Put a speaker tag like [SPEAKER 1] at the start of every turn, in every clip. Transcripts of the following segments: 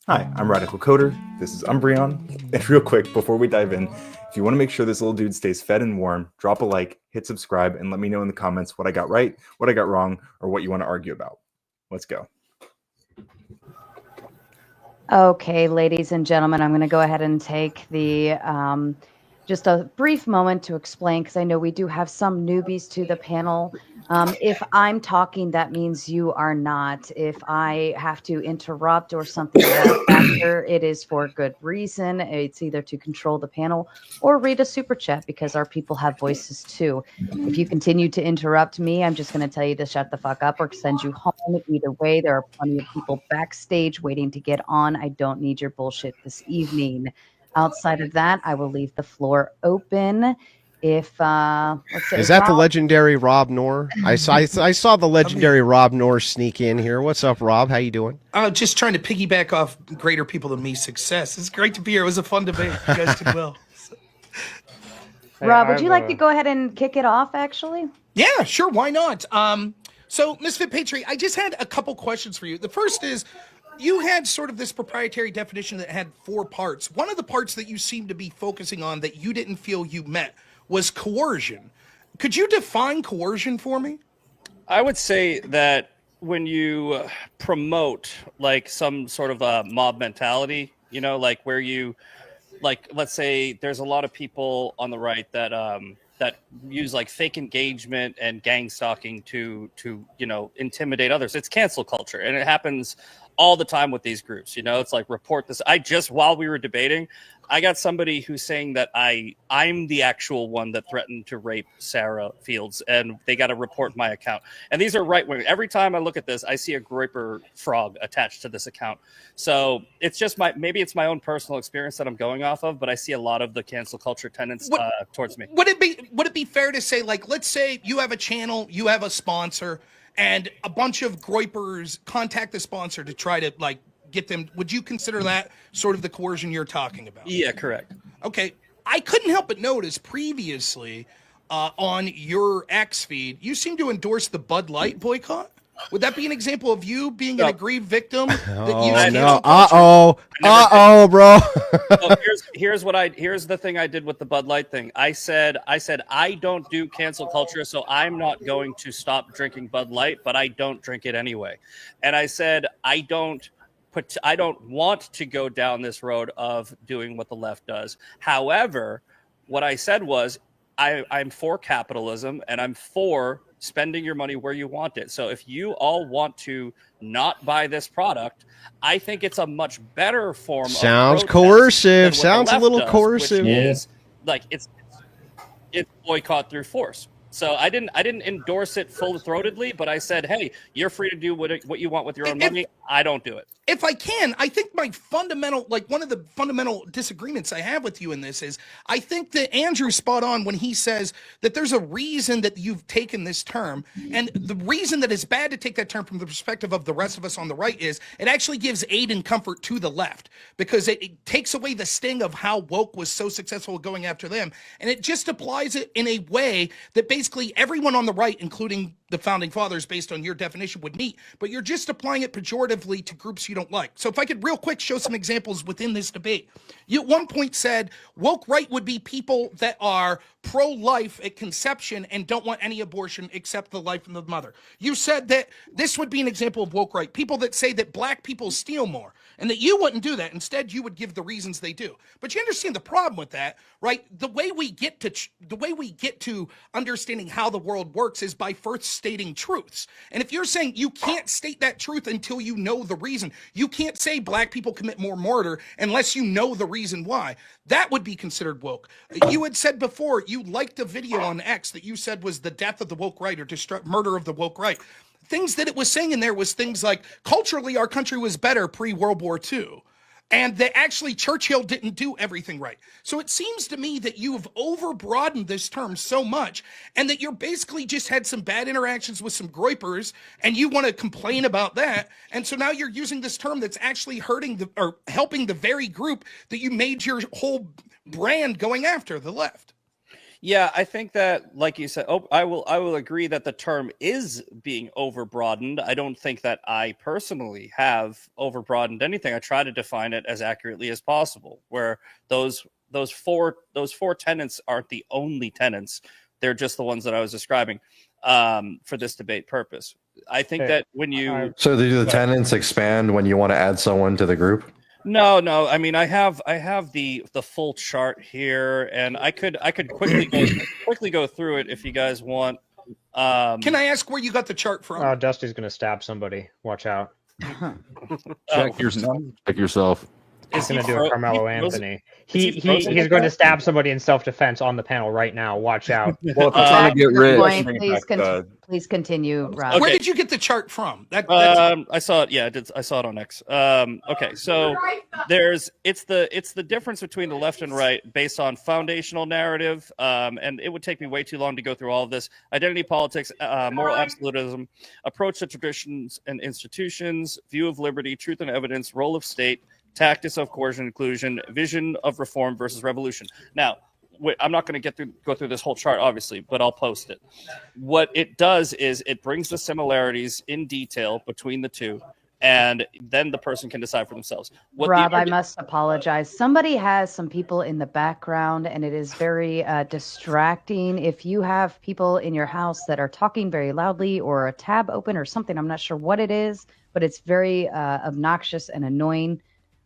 [SPEAKER 1] Hi, I'm Radical Coder. This is Umbreon. And real quick, before we dive in, if you want to make sure this little dude stays fed and warm, drop a like, hit subscribe, and let me know in the comments what I got right, what I got wrong, or what you want to argue about. Let's go.
[SPEAKER 2] Okay, ladies and gentlemen, I'm going to go ahead and take the just a brief moment to explain, because I know we do have some newbies to the panel. If I'm talking, that means you are not. If I have to interrupt or something of that factor, it is for good reason. It's either to control the panel or read a super chat, because our people have voices too. If you continue to interrupt me, I'm just going to tell you to shut the fuck up or send you home. Either way, there are plenty of people backstage waiting to get on. I don't need your bullshit this evening. Outside of that, I will leave the floor open. If let's say,
[SPEAKER 3] is that the legendary Rob Noerr? I saw the legendary Rob Noerr sneak in here. What's up, Rob? How you doing?
[SPEAKER 4] Just trying to piggyback off greater people than me success. It's great to be here. It was a fun debate. You guys did well.
[SPEAKER 2] Rob, would you like to go ahead and kick it off, actually?
[SPEAKER 4] Yeah, sure. Why not? So, Misfit Patriot, I just had a couple questions for you. The first is, you had sort of this proprietary definition that had 4 parts. One of the parts that you seem to be focusing on that you didn't feel you met was coercion. Could you define coercion for me?
[SPEAKER 5] I would say that when you promote like some sort of a mob mentality, you know, like where you, like, let's say there's a lot of people on the right that that use like fake engagement and gang stalking to you know, intimidate others. It's cancel culture, and it happens all the time with these groups. You know, it's like, report this. While we were debating, I got somebody who's saying that I'm the actual one that threatened to rape Sarah Fields, and they got to report my account. And these are right wing. Every time I look at this, I see a groiper frog attached to this account. So it's just maybe it's my own personal experience that I'm going off of, but I see a lot of the cancel culture tenets towards me.
[SPEAKER 4] Would it be fair to say, like, let's say you have a channel, you have a sponsor, and a bunch of groipers contact the sponsor to try to, like, get them? Would you consider that sort of the coercion you're talking about?
[SPEAKER 5] Yeah, correct.
[SPEAKER 4] Okay. I couldn't help but notice previously on your X feed, you seem to endorse the Bud Light boycott. Would that be an example of you being an aggrieved victim?
[SPEAKER 3] Bro.
[SPEAKER 5] So here's the thing I did with the Bud Light thing. I said I don't do cancel culture, so I'm not going to stop drinking Bud Light, but I don't drink it anyway. And I said I don't want to go down this road of doing what the left does. However, what I said was I'm for capitalism, and I'm for spending your money where you want it. So if you all want to not buy this product, I think it's a much better form.
[SPEAKER 3] Sounds
[SPEAKER 5] of
[SPEAKER 3] coercive. Sounds a little coercive.
[SPEAKER 5] Is like it's boycott through force. So I didn't endorse it full-throatedly, but I said, hey, you're free to do what you want with your own money. I don't do it.
[SPEAKER 4] If I can, I think my fundamental, like, one of the fundamental disagreements I have with you in this is, I think that Andrew's spot on when he says that there's a reason that you've taken this term, and the reason that it's bad to take that term from the perspective of the rest of us on the right is it actually gives aid and comfort to the left, because it takes away the sting of how woke was so successful going after them, and it just applies it in a way that basically everyone on the right, including the founding fathers, based on your definition, would meet, but you're just applying it pejoratively to groups you don't like. So if I could real quick show some examples within this debate. You at one point said woke right would be people that are pro-life at conception and don't want any abortion except the life of the mother. You said that this would be an example of woke right, people that say that black people steal more, and that you wouldn't do that. Instead, you would give the reasons they do. But you understand the problem with that, right? The way we get to understanding how the world works is by first stating truths. And if you're saying you can't state that truth until you know the reason, you can't say black people commit more murder unless you know the reason why. That would be considered woke. You had said before you liked a video on X that you said was the death of the woke right, or murder of the woke right. Things that it was saying in there was things like, culturally, our country was better pre-World War II. And that actually Churchill didn't do everything right. So it seems to me that you've over-broadened this term so much, and that you're basically just had some bad interactions with some groipers, and you want to complain about that. And so now you're using this term that's actually hurting or helping the very group that you made your whole brand going after, the left.
[SPEAKER 5] Yeah, I think that, like you said, I will agree that the term is being overbroadened. I don't think that I personally have overbroadened anything. I try to define it as accurately as possible, where those four tenets aren't the only tenets. They're just the ones that I was describing for this debate purpose. I think that when you
[SPEAKER 6] So do the tenants expand when you want to add someone to the group?
[SPEAKER 5] No. I mean, I have the full chart here, and I could quickly go through it if you guys want.
[SPEAKER 4] Can I ask where you got the chart from?
[SPEAKER 7] Oh, Dusty's gonna stab somebody. Watch out.
[SPEAKER 1] Check yourself.
[SPEAKER 7] He's gonna do a Carmelo Anthony.
[SPEAKER 5] he frozen?
[SPEAKER 7] He's going to stab somebody in self-defense on the panel right now. Watch out.
[SPEAKER 1] Well, if they're trying to get
[SPEAKER 2] Good
[SPEAKER 1] rich,
[SPEAKER 2] point.
[SPEAKER 1] bring it
[SPEAKER 2] Please,
[SPEAKER 1] back to-
[SPEAKER 2] please continue, Rob.
[SPEAKER 5] Okay.
[SPEAKER 4] Where did you get the chart from? That's
[SPEAKER 5] I saw it. Yeah, I saw it on X. Okay, so it's the difference between the left and right based on foundational narrative, and it would take me way too long to go through all of this. Identity politics, moral absolutism, approach to traditions and institutions, view of liberty, truth and evidence, role of state, tactics of coercion and inclusion, vision of reform versus revolution. Now, I'm not going to go through this whole chart, obviously, but I'll post it. What it does is it brings the similarities in detail between the two, and then the person can decide for themselves.
[SPEAKER 2] Rob, I must apologize. Somebody has some people in the background, and it is very distracting. If you have people in your house that are talking very loudly or a tab open or something, I'm not sure what it is, but it's very obnoxious and annoying.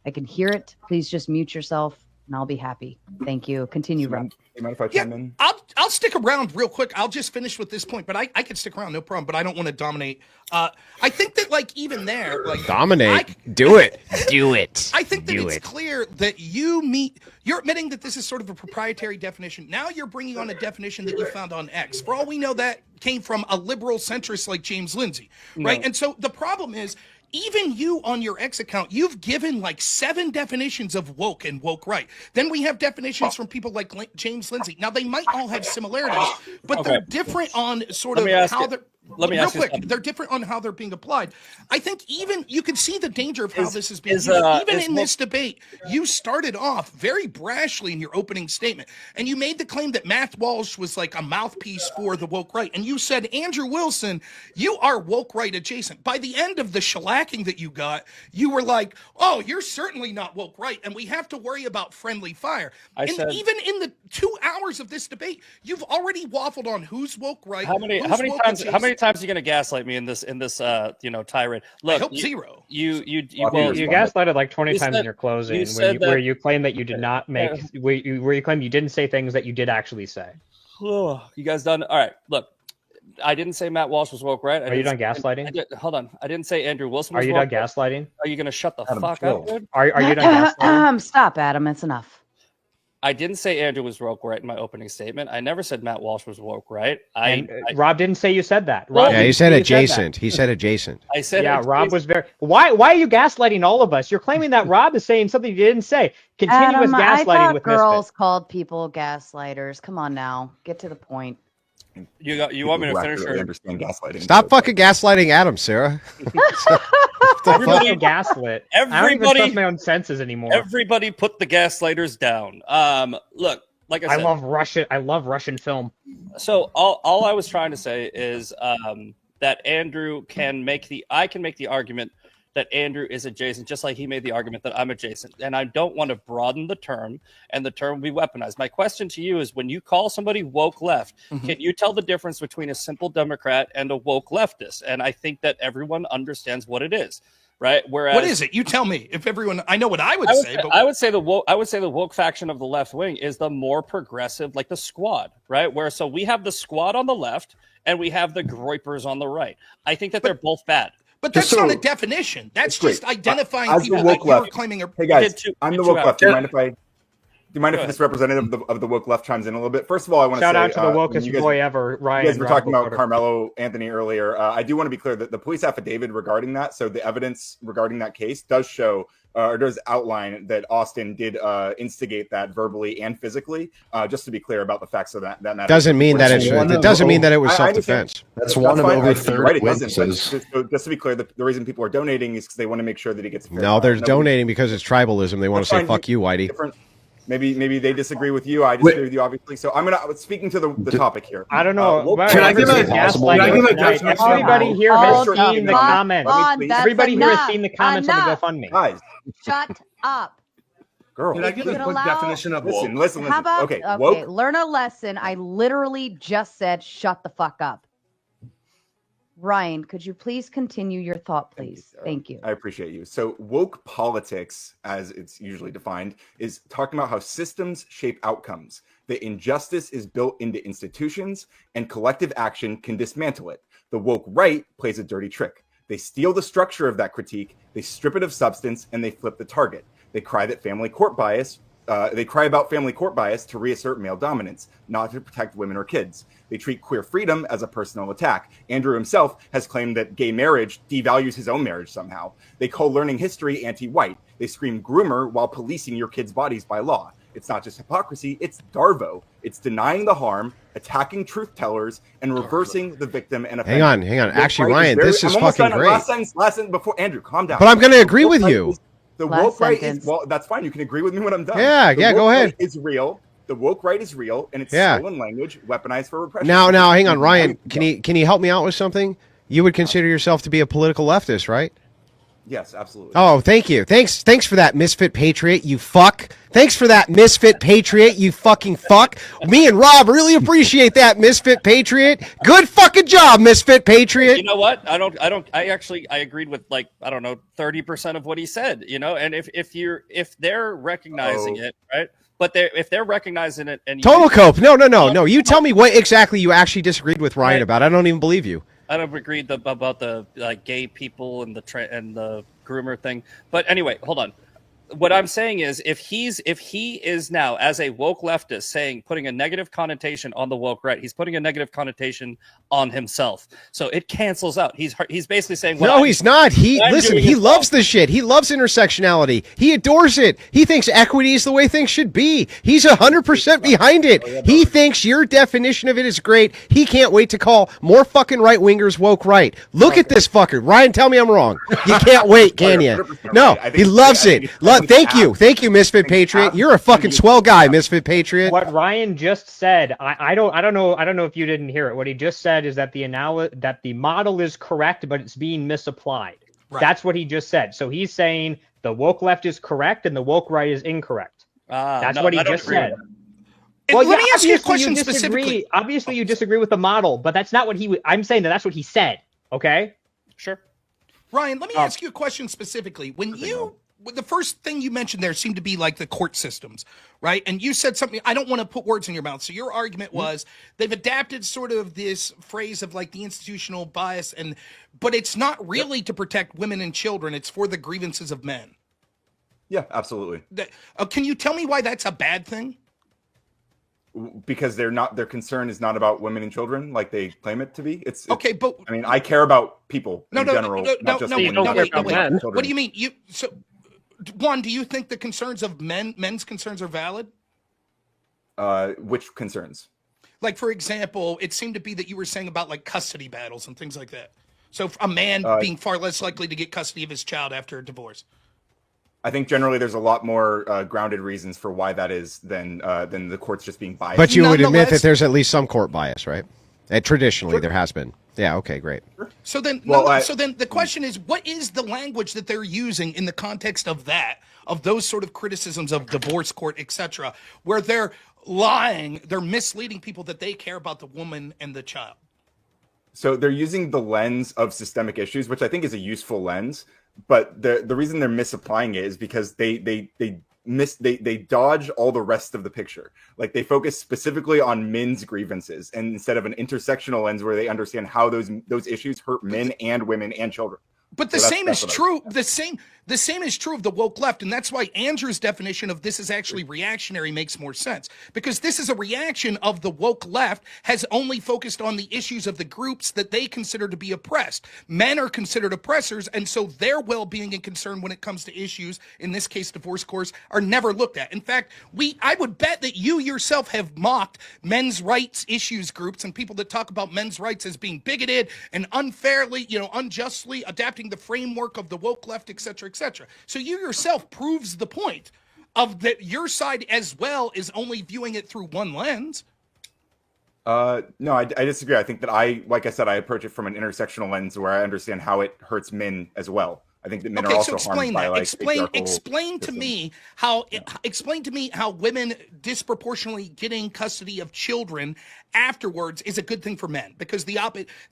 [SPEAKER 2] I can hear it. Please just mute yourself, and I'll be happy. Thank you. Continue, Rob.
[SPEAKER 1] You mind if I chime in?
[SPEAKER 4] I'll stick around real quick. I'll just finish with this point, but I can stick around, no problem. But I don't want to dominate. I think that even there,
[SPEAKER 3] dominate. Do it.
[SPEAKER 4] I think that it's clear that you're admitting that this is sort of a proprietary definition. Now you're bringing on a definition that you found on X. For all we know, that came from a liberal centrist like James Lindsay, right? And so the problem is, even you on your X account, you've given 7 definitions of woke and woke right. Then we have definitions from people like James Lindsay. Now, they might all have similarities, but they're different on sort of how they're... Real quick, they're different on how they're being applied. I think even you can see the danger of how this is being used. Even in this debate, you started off very brashly in your opening statement, and you made the claim that Matt Walsh was like a mouthpiece for the woke right, and you said, Andrew Wilson, you are woke right adjacent. By the end of the shellacking that you got, you were like, oh, you're certainly not woke right, and we have to worry about friendly fire. Even in the 2 hours of this debate, you've already waffled on who's woke right. How many
[SPEAKER 5] times are you going to gaslight me in this tirade? Look,
[SPEAKER 4] I hope zero.
[SPEAKER 7] You gaslighted like 20 times in your closing, where you claim that you did not make, where you claim you didn't say things that you did actually say.
[SPEAKER 5] You guys done? All right. Look, I didn't say Matt Walsh was woke, right?
[SPEAKER 7] Are you done gaslighting?
[SPEAKER 5] Hold on. I didn't say Andrew Wilson was
[SPEAKER 7] woke. Are you done gaslighting?
[SPEAKER 5] Are you going to shut the fuck up, dude?
[SPEAKER 7] Are you done gaslighting?
[SPEAKER 2] Stop, Adam. It's enough.
[SPEAKER 5] I didn't say Andrew was woke right in my opening statement. I never said Matt Walsh was woke right.
[SPEAKER 7] Rob didn't say you said that.
[SPEAKER 3] He said adjacent. He said adjacent.
[SPEAKER 5] I said
[SPEAKER 7] Rob was very. Why are you gaslighting all of us? You're claiming that Rob is saying something you didn't say. Continuous
[SPEAKER 2] Adam,
[SPEAKER 7] gaslighting
[SPEAKER 2] I thought
[SPEAKER 7] with
[SPEAKER 2] girls
[SPEAKER 7] Misfit.
[SPEAKER 2] called people gaslighters. Come on now, get to the point.
[SPEAKER 5] You want me to finish? Or
[SPEAKER 1] understand gaslighting?
[SPEAKER 3] Stop fucking gaslighting Adam, Sarah.
[SPEAKER 7] Everybody gaslit. I don't even trust my own senses anymore.
[SPEAKER 5] Everybody put the gaslighters down. Look, like I said,
[SPEAKER 7] I love Russian film.
[SPEAKER 5] So all I was trying to say is that Andrew can make the argument that Andrew is adjacent, just like he made the argument that I'm adjacent. And I don't want to broaden the term, and the term will be weaponized. My question to you is, when you call somebody woke left, can you tell the difference between a simple Democrat and a woke leftist? And I think that everyone understands what it is, right? Whereas,
[SPEAKER 4] what is it? You tell me. If everyone, I know what I would say. But
[SPEAKER 5] I would say the woke faction of the left wing is the more progressive, like the Squad, right? So we have the Squad on the left, and we have the Groypers on the right. I think that they're both bad.
[SPEAKER 4] But that's not a definition. That's just identifying people that you're claiming are...
[SPEAKER 1] Hey guys, I'm the woke left. Do you mind if this representative of the woke left chimes in a little bit? First of all, I want to say...
[SPEAKER 7] Shout out to the wokest boy ever, Ryan.
[SPEAKER 1] You guys were talking about Carmelo Anthony earlier. I do want to be clear that the police affidavit regarding that, so the evidence regarding that case does show, or does outline that Austin did instigate that verbally and physically. Just to be clear about the facts of that matter.
[SPEAKER 3] Doesn't mean that it was self-defense.
[SPEAKER 6] That's one of over 30 witnesses.
[SPEAKER 1] So just to be clear, the reason people are donating is because they want to make sure that he gets...
[SPEAKER 3] No, they're donating because it's tribalism. They want to say, fuck you, Whitey.
[SPEAKER 1] Maybe they disagree with you. I disagree with you, obviously. So I'm speaking to the topic here.
[SPEAKER 7] I don't know.
[SPEAKER 6] Can I give a
[SPEAKER 7] everybody here has seen the comments. Everybody here has seen the comments on the GoFundMe.
[SPEAKER 1] Guys,
[SPEAKER 2] shut up.
[SPEAKER 1] Girl,
[SPEAKER 8] can I give a quick definition of woke?
[SPEAKER 1] Listen.
[SPEAKER 2] How about,
[SPEAKER 1] okay,
[SPEAKER 2] woke? Learn a lesson. I literally just said, shut the fuck up. Ryan, could you please continue your thought, please? Thank you.
[SPEAKER 1] I appreciate you. So woke politics, as it's usually defined, is talking about how systems shape outcomes, that injustice is built into institutions, and collective action can dismantle it. The woke right plays a dirty trick. They steal the structure of that critique, they strip it of substance, and they flip the target. They cry that family court bias. They cry about family court bias to reassert male dominance, not to protect women or kids. They treat queer freedom as a personal attack. Andrew himself has claimed that gay marriage devalues his own marriage somehow. They call learning history anti-white. They scream groomer while policing your kids' bodies by law. It's not just hypocrisy, it's Darvo. It's denying the harm, attacking truth tellers, and reversing the victim and offender.
[SPEAKER 3] Hang on. Actually, Ryan, this is fucking great.
[SPEAKER 1] Last sentence before Andrew, calm down.
[SPEAKER 3] But I'm going to agree with you.
[SPEAKER 1] The woke right is, well, that's fine. You can agree with me when I'm done.
[SPEAKER 3] Yeah, go ahead.
[SPEAKER 1] It's real. The woke right is real, and it's stolen language, weaponized for repression.
[SPEAKER 3] Now, hang on, Ryan. Can you help me out with something? You would consider yourself to be a political leftist, right?
[SPEAKER 1] Yes, absolutely.
[SPEAKER 3] Oh, thank you. Thanks for that, misfit patriot, you fuck. Thanks for that, misfit patriot, you fucking fuck. Me and Rob really appreciate that, misfit patriot. Good fucking job, misfit patriot.
[SPEAKER 5] You know what? I agreed with 30% of what he said, and if they're recognizing it, right? But if they're recognizing it and
[SPEAKER 3] total cope. No. You tell me what exactly you actually disagreed with Ryan about. I don't even believe you.
[SPEAKER 5] I don't agree about the gay people and the groomer thing. But anyway, hold on. What I'm saying is, if he is now, as a woke leftist, putting a negative connotation on the woke right, he's putting a negative connotation on himself. So it cancels out. He's basically saying,
[SPEAKER 3] no, he's not. He loves the shit. He loves intersectionality. He adores it. He thinks equity is the way things should be. He's 100% behind it. He thinks your definition of it is great. He can't wait to call more fucking right wingers woke right. Look at this fucker. Ryan, tell me I'm wrong. You can't wait, can you? No, he loves it. Thank you, Misfit Patriot. You're a fucking swell guy, Misfit Patriot.
[SPEAKER 7] What Ryan just said, I don't know if you didn't hear it. What he just said is that the model is correct, but it's being misapplied. Right. That's what he just said. So he's saying the woke left is correct and the woke right is incorrect. That's what he just said.
[SPEAKER 4] Well, let me ask you a question specifically.
[SPEAKER 7] Obviously, you disagree with the model, but that's not what I'm saying that's what he said. Okay?
[SPEAKER 5] Sure.
[SPEAKER 4] Ryan, let me ask you a question specifically. The first thing you mentioned there seemed to be like the court systems, right? And you said something, I don't want to put words in your mouth. So your argument was they've adapted sort of this phrase of like the institutional bias, but it's not really to protect women and children. It's for the grievances of men.
[SPEAKER 1] Yeah, absolutely.
[SPEAKER 4] Can you tell me why that's a bad thing?
[SPEAKER 1] Because their concern is not about women and children like they claim it to be. It's
[SPEAKER 4] okay, but
[SPEAKER 1] I mean, I care about people in general, not just women and children.
[SPEAKER 4] What do you mean? One, do you think the concerns of men's concerns are valid?
[SPEAKER 1] Which concerns?
[SPEAKER 4] Like, for example, it seemed to be that you were saying about like custody battles and things like that. So a man being far less likely to get custody of his child after a divorce.
[SPEAKER 1] I think generally there's a lot more grounded reasons for why that is than the courts just being biased.
[SPEAKER 3] But you would admit that there's at least some court bias, right? Traditionally, there has been. Yeah. Okay. Great.
[SPEAKER 4] So then, so then the question is, what is the language that they're using in the context of those sort of criticisms of divorce court, etc., where they're lying, they're misleading people that they care about the woman and the child?
[SPEAKER 1] So they're using the lens of systemic issues, which I think is a useful lens. But the reason they're misapplying it is because they dodge all the rest of the picture. Like they focus specifically on men's grievances, and instead of an intersectional lens where they understand how those issues hurt men and women and children.
[SPEAKER 4] But the same is true. The same is true of the woke left, and that's why Andrew's definition of this is actually reactionary makes more sense, because this is a reaction of the woke left has only focused on the issues of the groups that they consider to be oppressed. Men are considered oppressors, and so their well-being and concern when it comes to issues, in this case divorce courts, are never looked at. In fact, I would bet that you yourself have mocked men's rights issues groups and people that talk about men's rights as being bigoted and unfairly, unjustly adapting the framework of the woke left, etc., etc. So you yourself proves the point of that your side as well is only viewing it through one lens.
[SPEAKER 1] No, I disagree. I think that like I said, I approach it from an intersectional lens where I understand how it hurts men as well. I think that men are also harmed by like
[SPEAKER 4] explain to me how women disproportionately getting custody of children afterwards is a good thing for men, because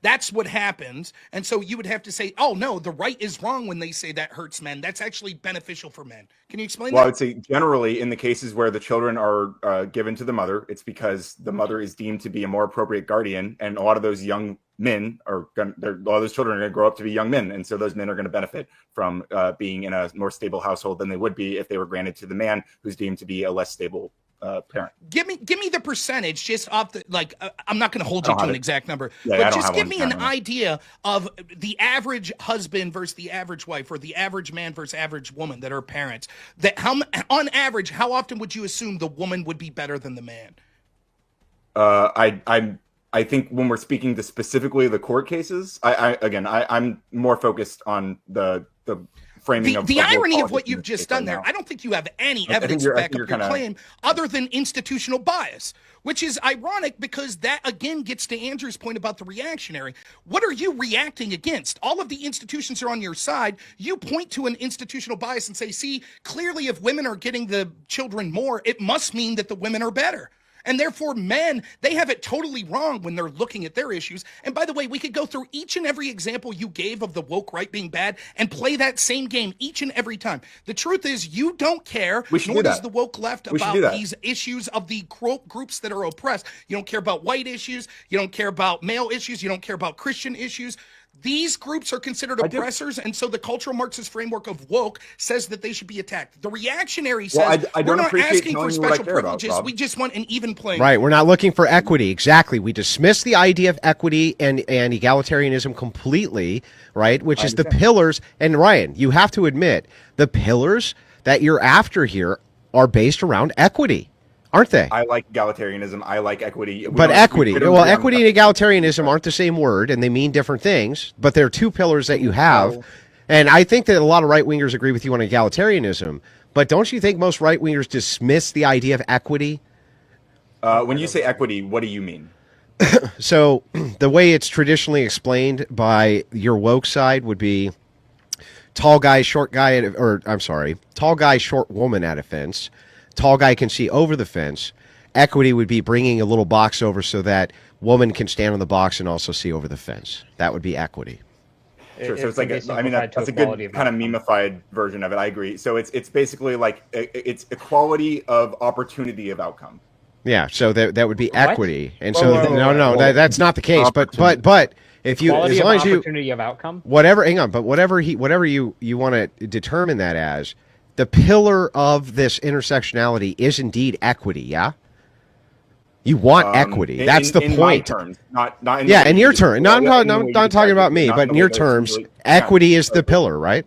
[SPEAKER 4] that's what happens. And so you would have to say, oh no, the right is wrong when they say that hurts men. That's actually beneficial for men. Can you explain that?
[SPEAKER 1] Well, I would say generally in the cases where the children are given to the mother, it's because the mother is deemed to be a more appropriate guardian, and a lot of those young men a lot of those children are going to grow up to be young men, and so those men are going to benefit from being in a more stable household than they would be if they were granted to the man who's deemed to be a less stable parent.
[SPEAKER 4] Give me the percentage just off the I'm not going to hold you to an exact number, but just give me an idea of the average husband versus the average wife, or the average man versus average woman that are parents. That on average, how often would you assume the woman would be better than the man?
[SPEAKER 1] I think when we're speaking to specifically the court cases, I'm more focused on the framing of
[SPEAKER 4] the irony of what you've just done there. I don't think you have any evidence to back up your claim other than institutional bias, which is ironic because that again gets to Andrew's point about the reactionary. What are you reacting against? All of the institutions are on your side. You point to an institutional bias and say, see, clearly if women are getting the children more, it must mean that the women are better. And therefore, men, they have it totally wrong when they're looking at their issues. And by the way, we could go through each and every example you gave of the woke right being bad and play that same game each and every time. The truth is, you don't care, nor does the woke left, about these issues of the groups that are oppressed. You don't care about white issues. You don't care about male issues. You don't care about Christian issues. These groups are considered oppressors, and so the cultural Marxist framework of woke says that they should be attacked. The reactionary says, we're not asking for special privileges, we just want an even playing.
[SPEAKER 3] Right, we're not looking for equity. Exactly. We dismiss the idea of equity and egalitarianism completely, right, which is the pillars. And Ryan, you have to admit, the pillars that you're after here are based around equity. Aren't they?
[SPEAKER 1] I like egalitarianism. I like equity.
[SPEAKER 3] But equity, well, equity and egalitarianism aren't the same word, and they mean different things, but they're two pillars that you have. And I think that a lot of right-wingers agree with you on egalitarianism, but don't you think most right-wingers dismiss the idea of equity?
[SPEAKER 1] When you say equity, what do you mean?
[SPEAKER 3] So the way it's traditionally explained by your woke side would be tall guy, short guy, tall guy, short woman at a fence. Tall guy can see over the fence. Equity would be bringing a little box over so that woman can stand on the box and also see over the fence. That would be equity.
[SPEAKER 1] Sure. So it's like that's a good kind of memeified version of it. I agree. So it's basically like it's equality of opportunity of outcome.
[SPEAKER 3] Yeah. So that would be equity. And so that's not the case. But if you,
[SPEAKER 7] as
[SPEAKER 3] long as you,
[SPEAKER 7] opportunity of outcome,
[SPEAKER 3] whatever. Hang on. But whatever you want to determine that as. The pillar of this intersectionality is indeed equity, yeah? You want equity. That's the point. In my
[SPEAKER 1] terms, not
[SPEAKER 3] in your terms. No, I'm not talking about me, but in your terms, equity is the pillar, right?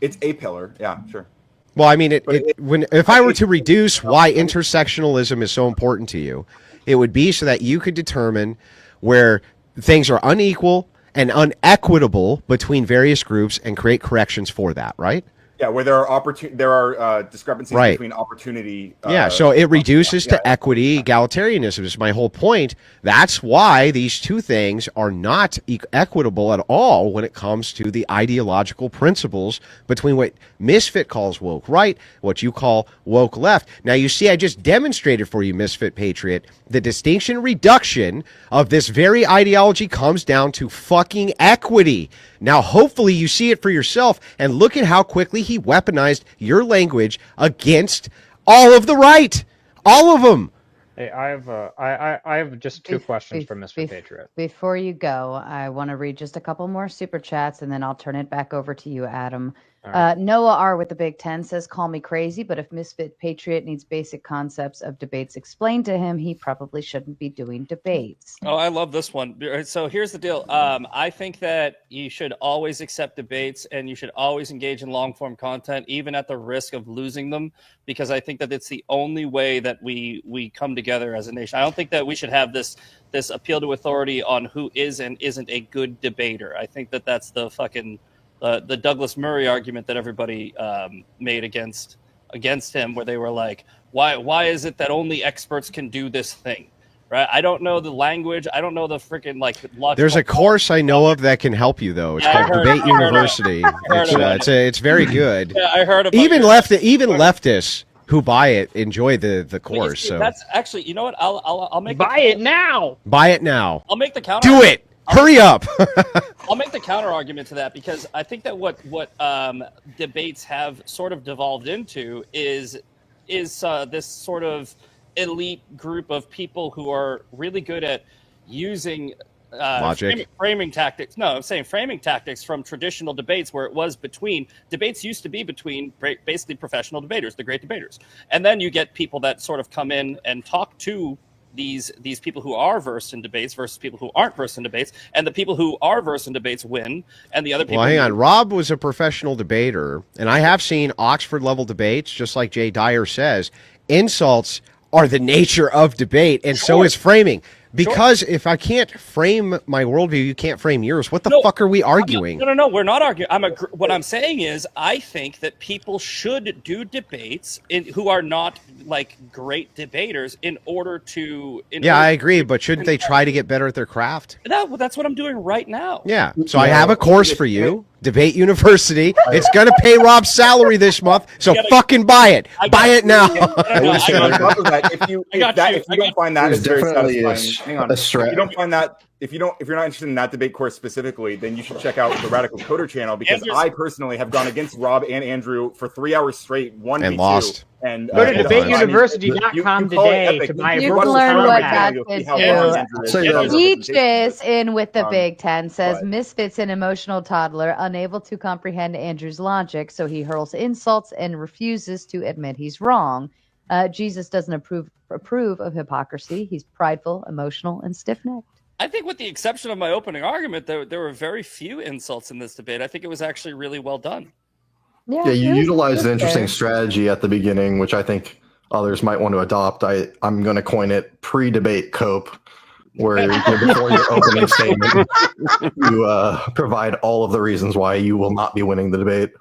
[SPEAKER 1] It's a pillar, yeah, sure.
[SPEAKER 3] Well, I mean, if I were to reduce why intersectionalism is so important to you, it would be so that you could determine where things are unequal and unequitable between various groups and create corrections for that, right?
[SPEAKER 1] Yeah, where there are discrepancies between opportunity.
[SPEAKER 3] So it reduces to equity, egalitarianism is my whole point. That's why these two things are not equitable at all when it comes to the ideological principles between what Misfit calls woke right, what you call woke left. Now, you see, I just demonstrated for you, Misfit Patriot, the distinction reduction of this very ideology comes down to fucking equity. Now, hopefully you see it for yourself, and look at how quickly he weaponized your language against all of the right. All of them.
[SPEAKER 7] Hey, I have just two questions for Mr. Patriot.
[SPEAKER 2] Before you go, I want to read just a couple more super chats, and then I'll turn it back over to you, Adam. Right. Noah R. with the Big Ten says, call me crazy, but if Misfit Patriot needs basic concepts of debates explained to him, he probably shouldn't be doing debates.
[SPEAKER 5] Oh, I love this one. So here's the deal. I think that you should always accept debates and you should always engage in long form content, even at the risk of losing them, because I think that it's the only way that we come together as a nation. I don't think that we should have this appeal to authority on who is and isn't a good debater. I think that that's the fucking the Douglas Murray argument that everybody made against against him where they were like, why is it that only experts can do this thing? Right? I don't know the language. I don't know the freaking
[SPEAKER 3] There's a course I know of that can help you though. It's called Debate University. It's very good.
[SPEAKER 5] Yeah, I heard about
[SPEAKER 3] even leftists who buy it enjoy the course. So
[SPEAKER 5] that's actually, you know what? I'll make
[SPEAKER 7] buy it now.
[SPEAKER 3] Buy it now.
[SPEAKER 5] I'll make the counter.
[SPEAKER 3] Do it. Hurry up.
[SPEAKER 5] I'll make the counter argument to that because I think that what debates have sort of devolved into is this sort of elite group of people who are really good at using
[SPEAKER 3] logic
[SPEAKER 5] framing tactics. No, I'm saying framing tactics from traditional debates where it was between debates used to be between basically professional debaters, the great debaters. And then you get people that sort of come in and talk to these people who are versed in debates versus people who aren't versed in debates, and the people who are versed in debates win, and the other people.
[SPEAKER 3] Well, hang on. Rob was a professional debater, and I have seen Oxford level debates, just like Jay Dyer says. Insults are the nature of debate, and so is framing. Because if I can't frame my worldview, you can't frame yours. What the fuck are we arguing?
[SPEAKER 5] No, we're not arguing. What I'm saying is I think that people should do debates who are not like great debaters in order to. I
[SPEAKER 3] agree, but shouldn't they try to get better at their craft?
[SPEAKER 5] That's what I'm doing right now.
[SPEAKER 3] Yeah, so I have a course for you. Debate University. It's going to pay Rob's salary this month, so fucking buy it. Buy it now.
[SPEAKER 1] If you don't find that as very satisfying, hang on. If you don't find that, if you're not interested in that debate course specifically, then you should check out the Radical Coder channel because I personally have gone against Rob and Andrew for 3 hours straight,
[SPEAKER 3] and lost.
[SPEAKER 7] And go to debateuniversity.com today to buy a
[SPEAKER 2] you can learn what God could do. Teaches in with the Big Ten says misfits an emotional toddler unable to comprehend Andrew's logic, so he hurls insults and refuses to admit he's wrong. Jesus doesn't approve of hypocrisy. He's prideful, emotional, and stiff-necked.
[SPEAKER 5] I think with the exception of my opening argument, there were very few insults in this debate. I think it was actually really well done.
[SPEAKER 6] Yeah, you utilized an interesting strategy at the beginning, which I think others might want to adopt. I'm going to coin it pre-debate cope, where before your opening statement, you provide all of the reasons why you will not be winning the debate.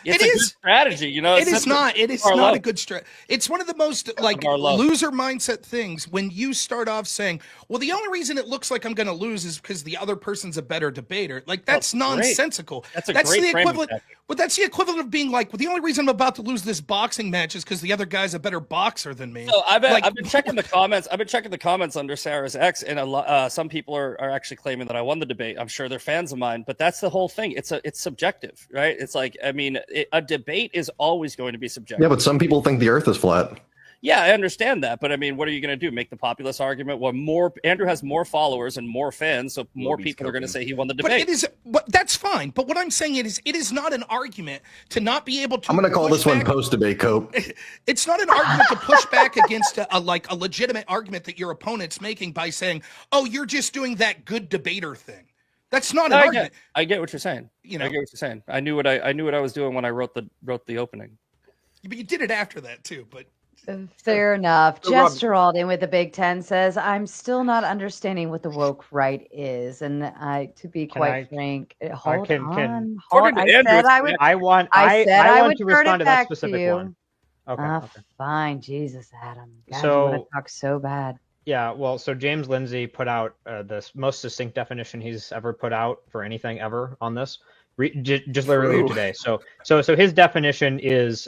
[SPEAKER 4] It is
[SPEAKER 5] a strategy, you know.
[SPEAKER 4] It is not a good strategy. It's one of the most loser mindset things when you start off saying, "Well, the only reason it looks like I'm going to lose is because the other person's a better debater." Like that's nonsensical.
[SPEAKER 5] That's the
[SPEAKER 4] equivalent. But that's the equivalent of being like, well, the only reason I'm about to lose this boxing match is because the other guy's a better boxer than me.
[SPEAKER 5] So I've been checking the comments. I've been checking the comments under Sarah's X, and some people are actually claiming that I won the debate. I'm sure they're fans of mine, but that's the whole thing. It's subjective, right? It's like, I mean, a debate is always going to be subjective.
[SPEAKER 6] Yeah, but some people think the Earth is flat.
[SPEAKER 5] Yeah, I understand that, but I mean, what are you going to do? Make the populist argument? Well, Andrew has more followers and more fans, so more people are going to say he won the debate.
[SPEAKER 4] But that's fine. But what I'm saying it is not an argument to not be able to.
[SPEAKER 6] I'm going to call this one post-debate cope.
[SPEAKER 4] It's not an argument to push back against a legitimate argument that your opponent's making by saying, "Oh, you're just doing that good debater thing." That's not an argument.
[SPEAKER 5] I get what you're saying. I get what you're saying. I knew what I was doing when I wrote the opening.
[SPEAKER 4] But you did it after that too. But.
[SPEAKER 2] Fair enough. Jess Geraldine with the Big Ten says, I'm still not understanding what the woke right is. And to be quite frank, hold on. I want
[SPEAKER 7] to respond to that specific one.
[SPEAKER 2] Okay. Fine. Jesus, Adam. God,
[SPEAKER 7] so,
[SPEAKER 2] you want to talk so bad.
[SPEAKER 7] Yeah, well, so James Lindsay put out the most succinct definition he's ever put out for anything ever on this, just literally today. So his definition is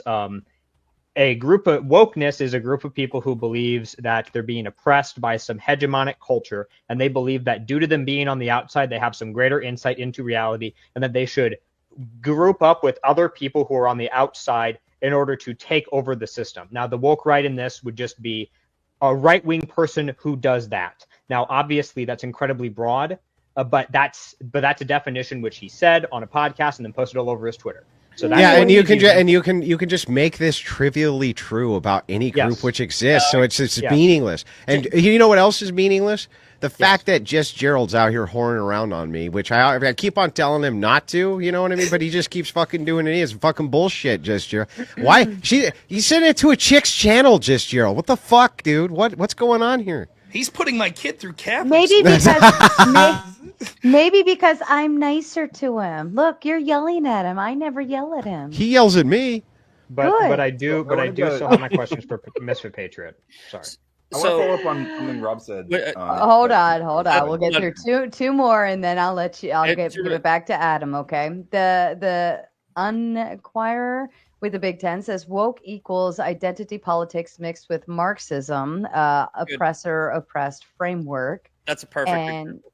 [SPEAKER 7] a group of wokeness is a group of people who believes that they're being oppressed by some hegemonic culture, and they believe that due to them being on the outside, they have some greater insight into reality, and that they should group up with other people who are on the outside in order to take over the system. Now, the woke right in this would just be a right-wing person who does that. Now, obviously, that's incredibly broad, but that's a definition which he said on a podcast and then posted all over his Twitter. So that's
[SPEAKER 3] you can just make this trivially true about any group which exists. So it's meaningless. And you know what else is meaningless? The fact that Jess Gerald's out here whoring around on me, which I keep on telling him not to. You know what I mean? But he just keeps fucking doing it. It's fucking bullshit, Jess Gerald. Why? You sent it to a chick's channel, Jess Gerald. What the fuck, dude? What's going on here?
[SPEAKER 4] He's putting my kid through Catholic.
[SPEAKER 2] Maybe because I'm nicer to him. Look, you're yelling at him. I never yell at him.
[SPEAKER 3] He yells at me.
[SPEAKER 7] but I do still have my questions for Mr. Patriot. Sorry.
[SPEAKER 1] I want to follow up on something Rob said.
[SPEAKER 2] Hold on. We'll get through two more, and then I'll let you. I'll give it back to Adam. Okay. The Unquirer with the Big Ten says woke equals identity politics mixed with Marxism, oppressor-oppressed framework.
[SPEAKER 5] That's a perfect example.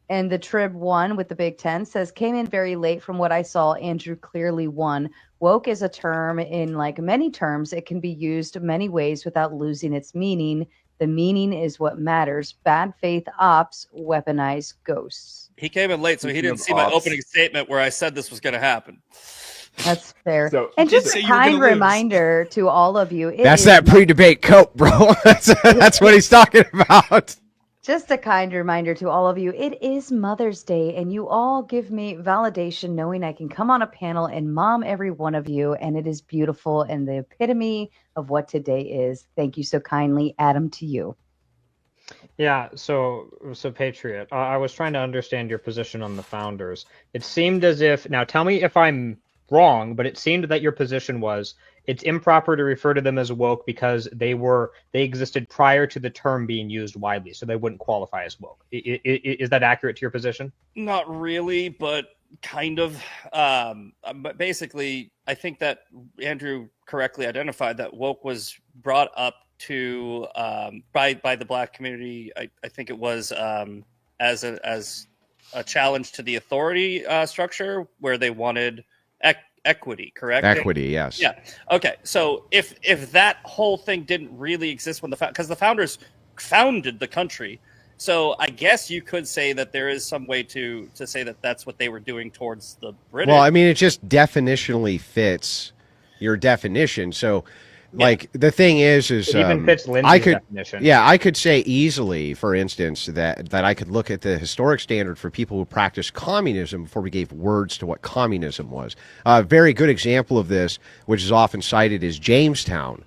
[SPEAKER 2] And the Trib One with the Big Ten says came in very late. From what I saw, Andrew clearly won. Woke is a term in like many terms. It can be used many ways without losing its meaning. The meaning is what matters. Bad faith ops weaponize ghosts.
[SPEAKER 5] He came in late, so he didn't see my opening statement where I said this was going to happen.
[SPEAKER 2] That's fair. And just a kind reminder to all of you.
[SPEAKER 3] That's that pre-debate cope, bro. That's what he's talking about.
[SPEAKER 2] Just a kind reminder to all of you. It is Mother's Day, and you all give me validation knowing I can come on a panel and mom every one of you, and it is beautiful and the epitome of what today is. Thank you so kindly. Adam, to you.
[SPEAKER 7] Yeah, so Patriot, I was trying to understand your position on the founders. It seemed as if, now tell me if I'm wrong, but it seemed that your position was it's improper to refer to them as woke because they existed prior to the term being used widely, so they wouldn't qualify as woke. Is that accurate to your position?
[SPEAKER 5] Not really, but kind of. But basically, I think that Andrew correctly identified that woke was brought up to by the Black community. I think it was as a challenge to the authority structure where they wanted equity, correct?
[SPEAKER 3] Equity, yes.
[SPEAKER 5] Yeah. Okay. So if that whole thing didn't really exist when because the founders founded the country, so I guess you could say that there is some way to say that that's what they were doing towards the British.
[SPEAKER 3] Well, I mean, it just definitionally fits your definition. So, like, the thing is it
[SPEAKER 7] even fits Lindsay's definition.
[SPEAKER 3] Yeah, I could say easily, for instance, that I could look at the historic standard for people who practiced communism before we gave words to what communism was. A very good example of this, which is often cited, is Jamestown.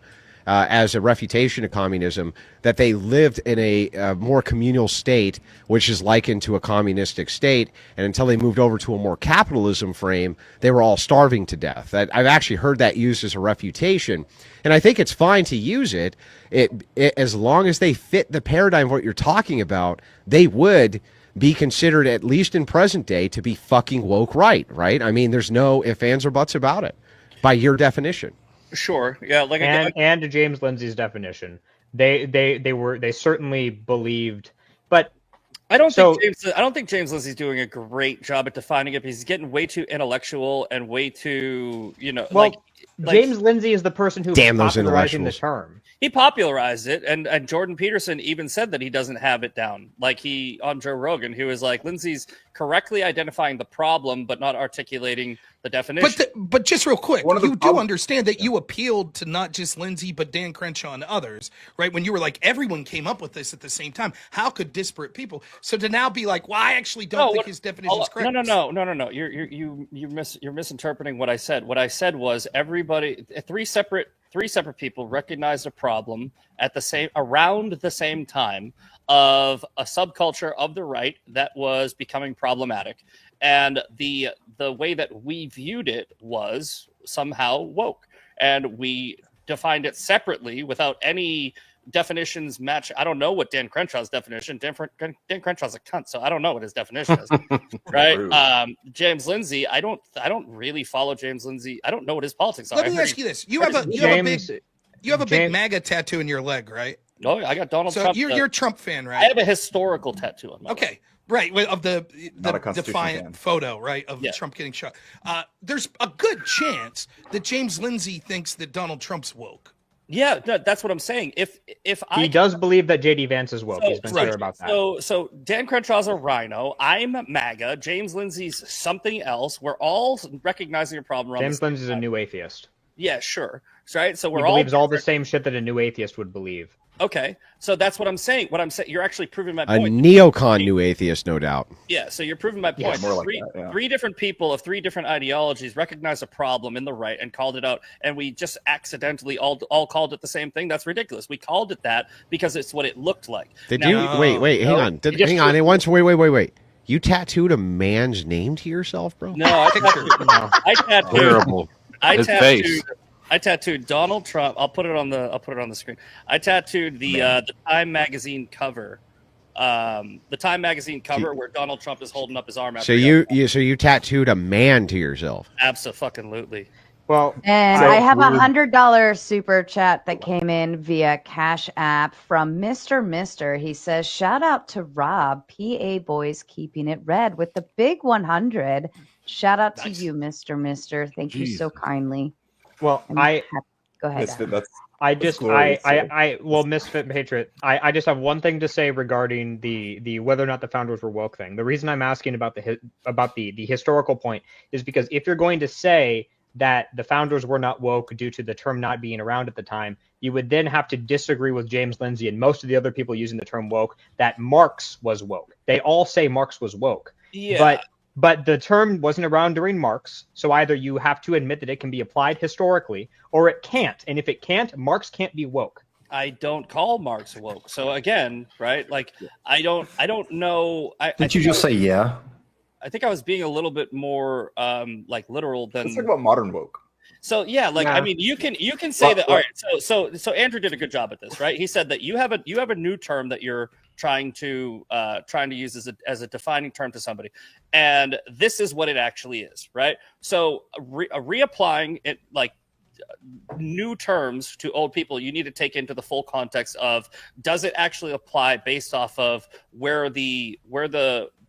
[SPEAKER 3] As a refutation of communism, that they lived in a more communal state, which is likened to a communistic state, and until they moved over to a more capitalism frame, they were all starving to death. I've actually heard that used as a refutation, and I think it's fine to use it as long as they fit the paradigm of what you're talking about. They would be considered, at least in present day, to be fucking woke right? I mean, there's no ifs, ands, or buts about it, by your definition.
[SPEAKER 5] Sure. Yeah. Like
[SPEAKER 7] and to James Lindsay's definition, they certainly believed, but
[SPEAKER 5] I don't think James Lindsay's doing a great job at defining it because he's getting way too intellectual and way too,
[SPEAKER 7] James Lindsay is the person who popularizing the term.
[SPEAKER 5] He popularized it, and Jordan Peterson even said that he doesn't have it down. Like he on Joe Rogan, who was like, Lindsay's correctly identifying the problem, but not articulating the definition.
[SPEAKER 4] But just real quick, you do understand that you appealed to not just Lindsay, but Dan Crenshaw and others, right? When you were like, everyone came up with this at the same time. How could disparate people? So to now be like, well, I actually don't think his definition is correct.
[SPEAKER 5] No. You're misinterpreting what I said. What I said was everybody, three separate people recognized a problem around the same time of a subculture of the right that was becoming problematic, and the way that we viewed it was somehow woke, and we defined it separately without any definitions match. I don't know what Dan Crenshaw's definition. Dan Crenshaw's a cunt, so I don't know what his definition is. Right? James Lindsay, I don't really follow James Lindsay. I don't know what his politics are.
[SPEAKER 4] Let me ask you this: you have a big MAGA tattoo in your leg, right?
[SPEAKER 5] No, I got Donald Trump.
[SPEAKER 4] So you're a Trump fan, right?
[SPEAKER 5] I have a historical tattoo on my leg.
[SPEAKER 4] Right, of the defiant photo, right, of Trump getting shot. There's a good chance that James Lindsay thinks that Donald Trump's woke.
[SPEAKER 5] Yeah, no, that's what I'm saying. If
[SPEAKER 7] he does believe that JD Vance is woke, he's been clear about that.
[SPEAKER 5] So Dan Crenshaw's a rhino. I'm MAGA. James Lindsay's something else. We're all recognizing a problem.
[SPEAKER 7] James Lindsay's a new atheist.
[SPEAKER 5] Yeah, sure. Right. So
[SPEAKER 7] he believes all the same shit that a new atheist would believe.
[SPEAKER 5] Okay, so that's what I'm saying. You're actually proving my
[SPEAKER 3] point.
[SPEAKER 5] A
[SPEAKER 3] neocon new atheist, no doubt.
[SPEAKER 5] Yeah, so you're proving my point.
[SPEAKER 1] Yes.
[SPEAKER 5] Three different people of three different ideologies recognized a problem in the right and called it out, and we just accidentally all called it the same thing. That's ridiculous. We called it that because it's what it looked like.
[SPEAKER 3] Wait, hang on. Wait. You tattooed a man's name to yourself, bro?
[SPEAKER 5] No, I tattooed.
[SPEAKER 9] Terrible.
[SPEAKER 5] I tattooed I tattooed Donald Trump. I'll put it on the screen. I tattooed the Time magazine cover. The Time magazine cover where Donald Trump is holding up his arm.
[SPEAKER 3] So you tattooed a man to yourself.
[SPEAKER 5] Absolutely.
[SPEAKER 7] Well,
[SPEAKER 2] and I have $100 super chat that came in via Cash App from Mr. He says, "Shout out to Rob, PA boys keeping it red with the big 100. Shout out to you, Mr. Thank you so kindly."
[SPEAKER 7] Well,
[SPEAKER 2] go ahead.
[SPEAKER 7] Misfit Patriot, I just have one thing to say regarding the whether or not the founders were woke thing. The reason I'm asking about the historical point is because if you're going to say that the founders were not woke due to the term not being around at the time, you would then have to disagree with James Lindsay and most of the other people using the term woke that Marx was woke. They all say Marx was woke.
[SPEAKER 5] Yeah.
[SPEAKER 7] But the term wasn't around during Marx, so either you have to admit that it can be applied historically, or it can't. And if it can't, Marx can't be woke.
[SPEAKER 5] I don't call Marx woke. So again, right? Like I don't know.
[SPEAKER 6] Did you just say yeah?
[SPEAKER 5] I think I was being a little bit more like literal than.
[SPEAKER 1] Let's talk about modern woke.
[SPEAKER 5] So yeah, like I mean, you can say that. All right. So Andrew did a good job at this, right? He said that you have a new term that you're trying to use as a defining term to somebody, and this is what it actually is, right? So reapplying it like new terms to old people, you need to take into the full context of, does it actually apply based off of where the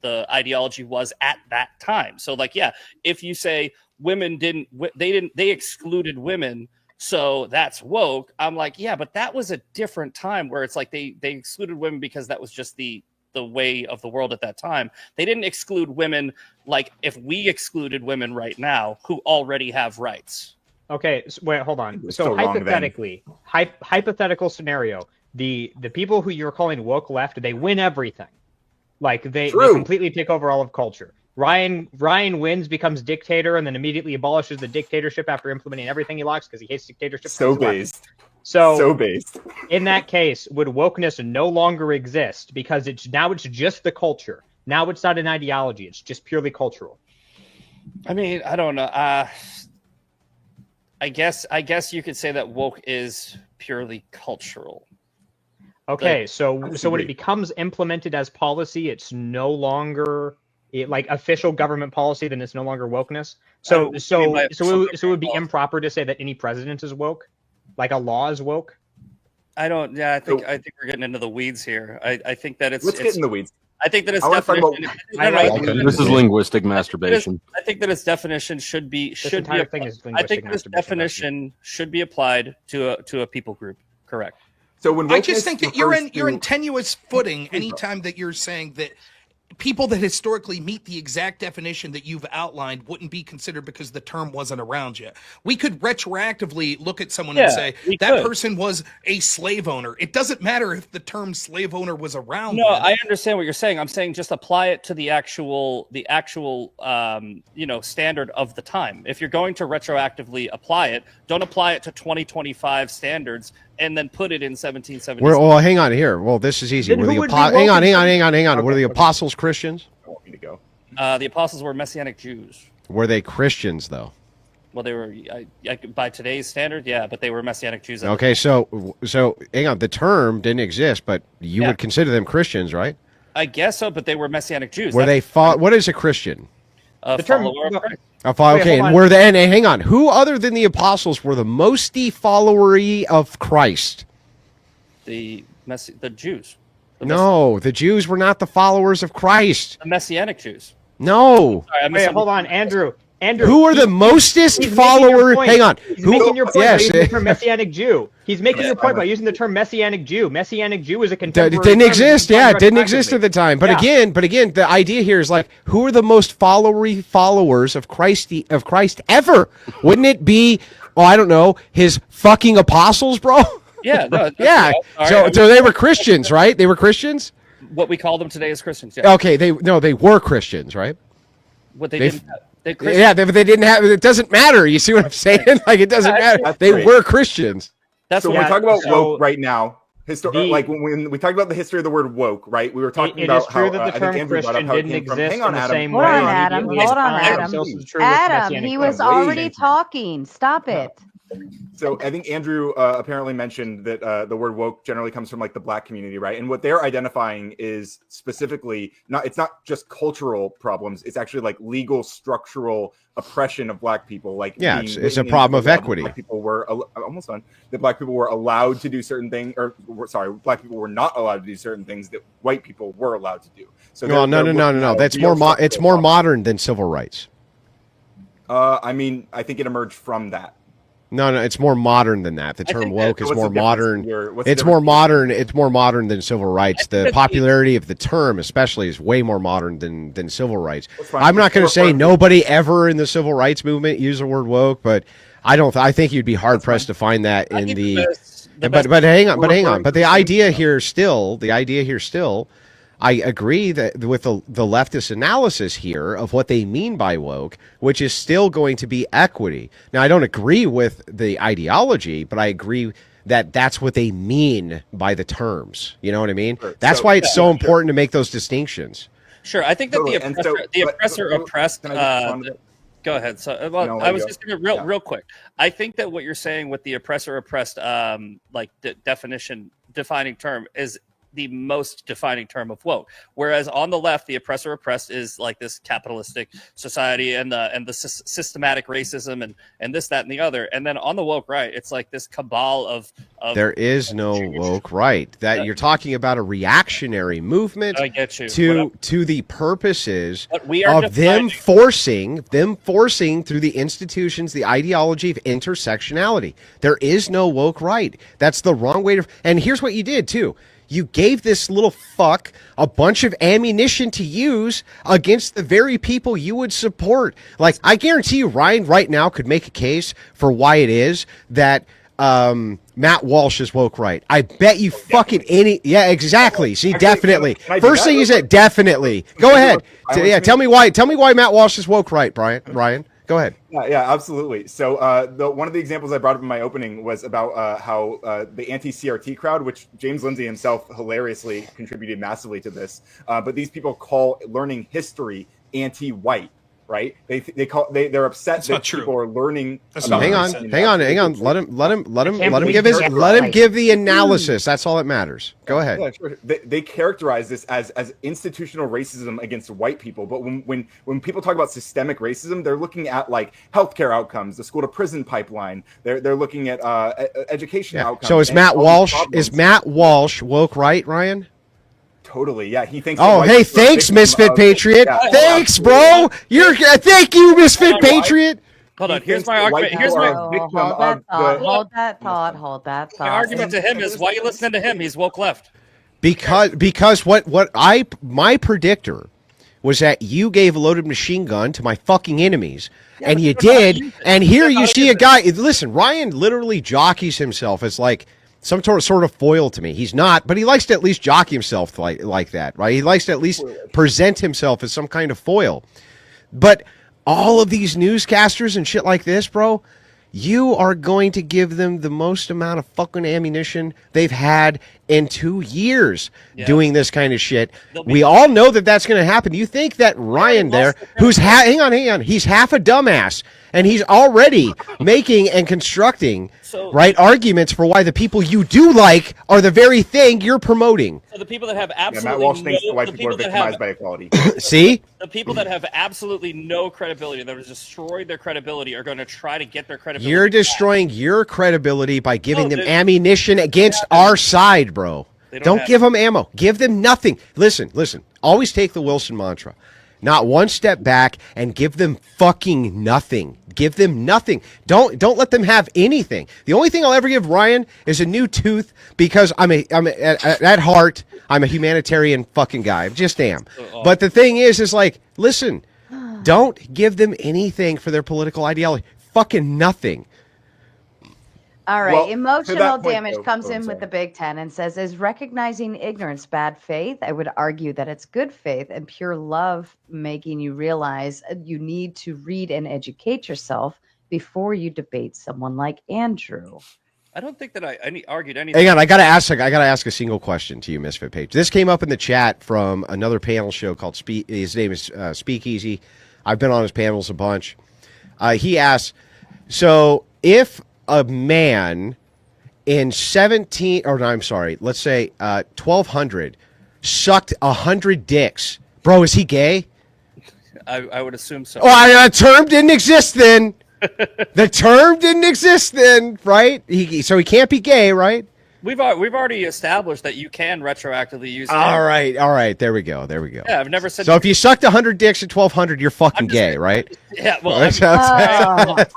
[SPEAKER 5] ideology was at that time? So like, yeah, if you say women they excluded women, so that's woke. I'm like, yeah, but that was a different time where it's like they excluded women because that was just the way of the world at that time. They didn't exclude women like if we excluded women right now who already have rights.
[SPEAKER 7] Okay, wait, hold on. So hypothetically, hypothetical scenario, the people who you're calling woke left, they win everything. Like they completely take over all of culture. Ryan wins, becomes dictator, and then immediately abolishes the dictatorship after implementing everything he likes because he hates dictatorship.
[SPEAKER 1] So based.
[SPEAKER 7] So
[SPEAKER 1] based.
[SPEAKER 7] In that case, would wokeness no longer exist because it's just the culture. Now it's not an ideology. It's just purely cultural.
[SPEAKER 5] I mean, I don't know. I guess you could say that woke is purely cultural.
[SPEAKER 7] Okay, like, so when it becomes implemented as policy, it's no longer like official government policy. Then it's no longer wokeness. So it would be improper to say that any president is woke, like a law is woke.
[SPEAKER 5] I don't. Yeah, I think we're getting into the weeds here. I think that
[SPEAKER 1] let's get in the weeds.
[SPEAKER 5] I think that its definition.
[SPEAKER 9] This is linguistic masturbation.
[SPEAKER 5] I think that its definition should be. I think this definition should be applied to a people group. Correct.
[SPEAKER 1] So when
[SPEAKER 4] I just think that you're in tenuous footing anytime that you're saying that people that historically meet the exact definition that you've outlined wouldn't be considered because the term wasn't around yet. We could retroactively look at someone and say that person was a slave owner. It doesn't matter if the term slave owner was around.
[SPEAKER 5] No, I understand what you're saying. I'm saying just apply it to the actual standard of the time. If you're going to retroactively apply it, don't apply it to 2025 standards and then put it in 1776.
[SPEAKER 3] Well, hang on here. Well, this is easy. Hang on. Were the apostles Christians?
[SPEAKER 1] I want me to go.
[SPEAKER 5] The apostles were Messianic Jews.
[SPEAKER 3] Were they Christians, though?
[SPEAKER 5] Well, they were by today's standard, yeah, but they were Messianic Jews.
[SPEAKER 3] Okay, so hang on. The term didn't exist, but you would consider them Christians, right?
[SPEAKER 5] I guess so, but they were Messianic Jews.
[SPEAKER 3] Were they? What is a Christian?
[SPEAKER 5] The follower of Christ.
[SPEAKER 3] Okay, and were and hang on. Who other than the apostles were the most followery of Christ?
[SPEAKER 5] The Jews.
[SPEAKER 3] The Jews were not the followers of Christ.
[SPEAKER 5] The Messianic Jews.
[SPEAKER 3] No.
[SPEAKER 5] Sorry,
[SPEAKER 7] wait, hold on, Andrew.
[SPEAKER 3] Who are the mostest follower? Hang on.
[SPEAKER 7] He's making your point by using the term Messianic Jew. He's making your point by using the term Messianic Jew. Messianic Jew is a contemporary.
[SPEAKER 3] It didn't exist. Yeah, it didn't exist at the time. But again, the idea here is like, who are the most followers of Christ ever? Wouldn't it be? Oh, I don't know. His fucking apostles, bro.
[SPEAKER 5] Yeah. No,
[SPEAKER 3] yeah. So they were Christians, right? They were Christians.
[SPEAKER 5] What we call them today is Christians. Yeah.
[SPEAKER 3] Okay. They were Christians, right?
[SPEAKER 5] What they didn't.
[SPEAKER 3] They didn't have. It doesn't matter. You see what I'm saying? Like it doesn't matter. They were Christians.
[SPEAKER 1] When we talk about woke right now, like when we talked about the history of the word woke, right? We were talking about how
[SPEAKER 7] I think Andrew brought up how it came from.
[SPEAKER 1] Hang on, Adam.
[SPEAKER 2] Hold on, Adam. Adam, he was already talking. Stop it.
[SPEAKER 1] So I think Andrew apparently mentioned that the word woke generally comes from like the Black community, right? And what they're identifying is specifically it's not just cultural problems; it's actually like legal, structural oppression of Black people. Like
[SPEAKER 3] it's a problem of equity.
[SPEAKER 1] Black people were almost done. That Black people were allowed to do certain things, Black people were not allowed to do certain things that white people were allowed to do. So
[SPEAKER 3] no. That's it's more modern than civil rights.
[SPEAKER 1] I mean, I think it emerged from that.
[SPEAKER 3] No, it's more modern than that. The term woke is more modern. It's
[SPEAKER 1] more
[SPEAKER 3] modern. It's more modern than civil rights. The popularity of the term, especially, is way more modern than civil rights. I'm not going to say nobody ever in the civil rights movement used the word woke, but I think you'd be hard pressed to find that in the. But hang on. But the idea here still. I agree that with the leftist analysis here of what they mean by woke, which is still going to be equity. Now, I don't agree with the ideology, but I agree that that's what they mean by the terms. You know what I mean? Sure. That's why it's so important to make those distinctions.
[SPEAKER 5] Sure. I think that the oppressor oppressed. Go ahead. So, I was just going to real quick. I think that what you're saying with the oppressor oppressed, defining term is the most defining term of woke. Whereas on the left, the oppressor oppressed is like this capitalistic society and the systematic racism and this, that, and the other. And then on the woke right, it's like this cabal of
[SPEAKER 3] there is no woke right. That you're talking about a reactionary movement
[SPEAKER 5] I get you.
[SPEAKER 3] to the purposes of them forcing through the institutions the ideology of intersectionality. There is no woke right. That's the wrong way to. And here's what you did too. You gave this little fuck a bunch of ammunition to use against the very people you would support. Like, I guarantee you, Ryan right now could make a case for why it is that Matt Walsh is woke right. I bet you fucking any. Yeah, exactly. See, definitely. First thing you said, definitely. Go ahead. Tell me why. Tell me why Matt Walsh is woke right, Ryan. Go ahead.
[SPEAKER 1] Yeah, absolutely. So one of the examples I brought up in my opening was about how the anti-CRT crowd, which James Lindsay himself hilariously contributed massively to this, but these people call learning history anti-white. Right? They're upset that people are learning.
[SPEAKER 3] Hang on. Let him give the analysis. That's all that matters. Go ahead.
[SPEAKER 1] Yeah, sure. They characterize this as institutional racism against white people, but when people talk about systemic racism, they're looking at like healthcare outcomes, the school to prison pipeline. They're looking at education outcomes.
[SPEAKER 3] So is Matt Walsh woke right, Ryan?
[SPEAKER 1] Totally, yeah. He thinks.
[SPEAKER 3] Oh, hey, thanks, Misfit Patriot. Yeah, thanks, bro. Thank you, Misfit Patriot.
[SPEAKER 5] Hold on. Here's my argument.
[SPEAKER 2] Hold that thought.
[SPEAKER 5] My argument to him is, why are you listening to him? He's woke left.
[SPEAKER 3] Because my predictor was that you gave a loaded machine gun to my fucking enemies, and you did. And here you see a guy. Listen, Ryan literally jockeys himself as like some sort of foil to me. He's not, but he likes to at least jockey himself like that, right? He likes to at least present himself as some kind of foil. But all of these newscasters and shit like this, bro, you are going to give them the most amount of fucking ammunition they've had in 2 years doing this kind of shit. We all know that that's going to happen. You think that Ryan there, who's hang on, he's half a dumbass, and he's already making and constructing arguments for why the people you do like are the very thing you're promoting.
[SPEAKER 5] So the people that have absolutely
[SPEAKER 1] Matt Walsh thinks white people are victimized by equality.
[SPEAKER 3] See?
[SPEAKER 5] The people that have absolutely no credibility, that have destroyed their credibility, are going to try to get their credibility.
[SPEAKER 3] You're destroying your credibility by giving them ammunition against our side, bro. Don't give them ammo. Give them nothing. Listen. Always take the Wilson mantra. Not one step back and give them fucking nothing. Give them nothing. Don't let them have anything. The only thing I'll ever give Ryan is a new tooth because I'm at heart, I'm a humanitarian fucking guy. I just am. But the thing is like, listen, don't give them anything for their political ideology. Fucking nothing.
[SPEAKER 2] All right. Well, emotional damage comes in with the Big Ten and says, is recognizing ignorance bad faith? I would argue that it's good faith and pure love, making you realize you need to read and educate yourself before you debate someone like Andrew.
[SPEAKER 5] I don't think that I argued anything.
[SPEAKER 3] Hang on, I gotta ask a single question to you, Misfit Page. This came up in the chat from another panel show called his name is Speakeasy. I've been on his panels a bunch. He asked, so if a man in 1200 sucked 100 dicks, bro, is he gay?
[SPEAKER 5] I would assume so.
[SPEAKER 3] Oh, that term didn't exist then. The term didn't exist then, right? So he can't be gay, right?
[SPEAKER 5] We've already established that you can retroactively use.
[SPEAKER 3] All right. There we go.
[SPEAKER 5] Yeah, I've never said.
[SPEAKER 3] So if you sucked 100 dicks at 1200, you're fucking gay, right?
[SPEAKER 5] Yeah. Well.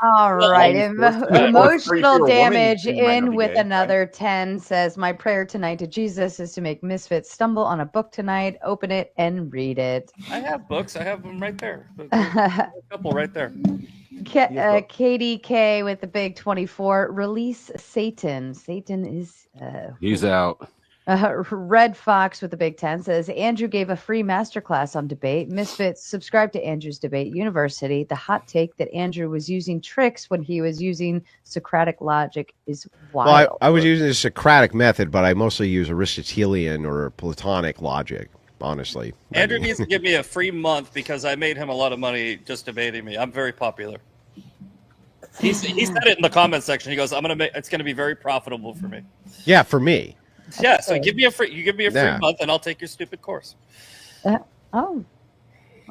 [SPEAKER 2] All right. Emotional damage in with
[SPEAKER 1] gay,
[SPEAKER 2] another 10 says, my prayer tonight to Jesus is to make misfits stumble on a book tonight, open it and read it.
[SPEAKER 5] I have books. I have them right there. A couple right there.
[SPEAKER 2] Katie K with the big 24. Release Satan. Satan is.
[SPEAKER 9] He's out.
[SPEAKER 2] Red Fox with the big 10 says, Andrew gave a free masterclass on debate. Misfits, subscribe to Andrew's Debate University. The hot take that Andrew was using tricks when he was using Socratic logic is wild.
[SPEAKER 3] Well, I was using the Socratic method, but I mostly use Aristotelian or Platonic logic, honestly.
[SPEAKER 5] Andrew needs to give me a free month because I made him a lot of money just debating me. I'm very popular. He said it in the comment section. He goes, it's gonna be very profitable for me.
[SPEAKER 3] Yeah, for me.
[SPEAKER 5] Yeah, so give me a free month and I'll take your stupid course.
[SPEAKER 2] Oh.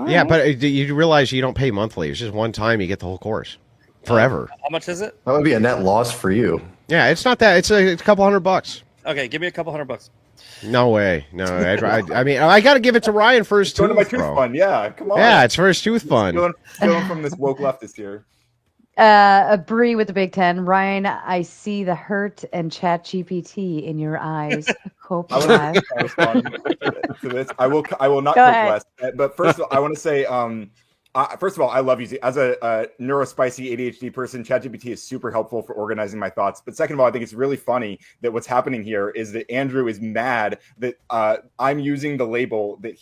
[SPEAKER 3] Yeah, right. But you realize you don't pay monthly. It's just one time you get the whole course. Forever.
[SPEAKER 5] How much is it?
[SPEAKER 6] That would be a net loss for you.
[SPEAKER 3] Yeah, it's not that. It's a couple $100.
[SPEAKER 5] Okay, give me a couple $100.
[SPEAKER 3] No way. No, I mean, I got to give it to Ryan for his tooth,
[SPEAKER 1] my tooth fund. Yeah, come on.
[SPEAKER 3] Yeah, it's for his tooth fund.
[SPEAKER 1] Stealing from this woke leftist here.
[SPEAKER 2] Bree with the big 10. Ryan, I see the hurt and chat GPT in your eyes. Hope
[SPEAKER 1] I will respond to this. I will not cook less. But first of all, I want to say, first of all, I love using as a neurospicy ADHD person. ChatGPT is super helpful for organizing my thoughts. But second of all, I think it's really funny that what's happening here is that Andrew is mad that I'm using the label that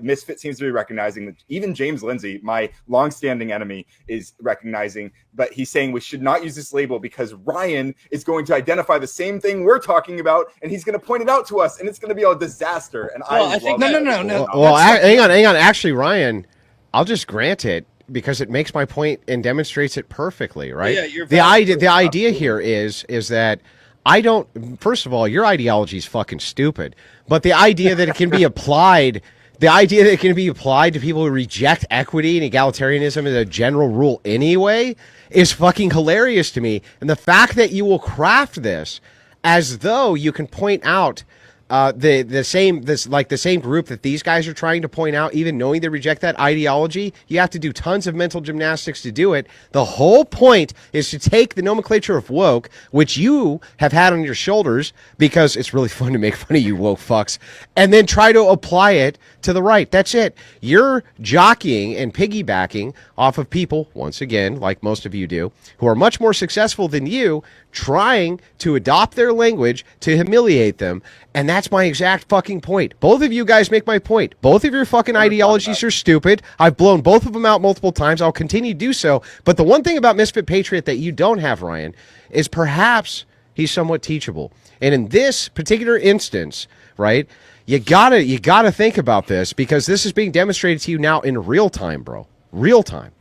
[SPEAKER 1] Misfit seems to be recognizing. That even James Lindsay, my longstanding enemy, is recognizing. But he's saying we should not use this label because Ryan is going to identify the same thing we're talking about, and he's going to point it out to us, and it's going to be a disaster. And I think
[SPEAKER 3] no. Well, hang on. Actually, Ryan, I'll just grant it because it makes my point and demonstrates it perfectly, right?
[SPEAKER 5] Yeah,
[SPEAKER 3] the idea here is that I don't. First of all, your ideology is fucking stupid, but the idea that it can be applied. The idea that it can be applied to people who reject equity and egalitarianism as a general rule anyway is fucking hilarious to me. And the fact that you will craft this as though you can point out the same group that these guys are trying to point out, even knowing they reject that ideology, you have to do tons of mental gymnastics to do it. The whole point is to take the nomenclature of woke, which you have had on your shoulders because it's really fun to make fun of you woke fucks, and then try to apply it to the right. That's it. You're jockeying and piggybacking off of people, once again, like most of you do, who are much more successful than you, trying to adopt their language to humiliate them. And that's my exact fucking point. Both of you guys make my point. Both of your fucking ideologies are stupid. I've blown both of them out multiple times. I'll continue to do so. But the one thing about Misfit Patriot that you don't have, Ryan, is perhaps he's somewhat teachable. And in this particular instance, right, you gotta think about this because this is being demonstrated to you now in real time, bro. Real time.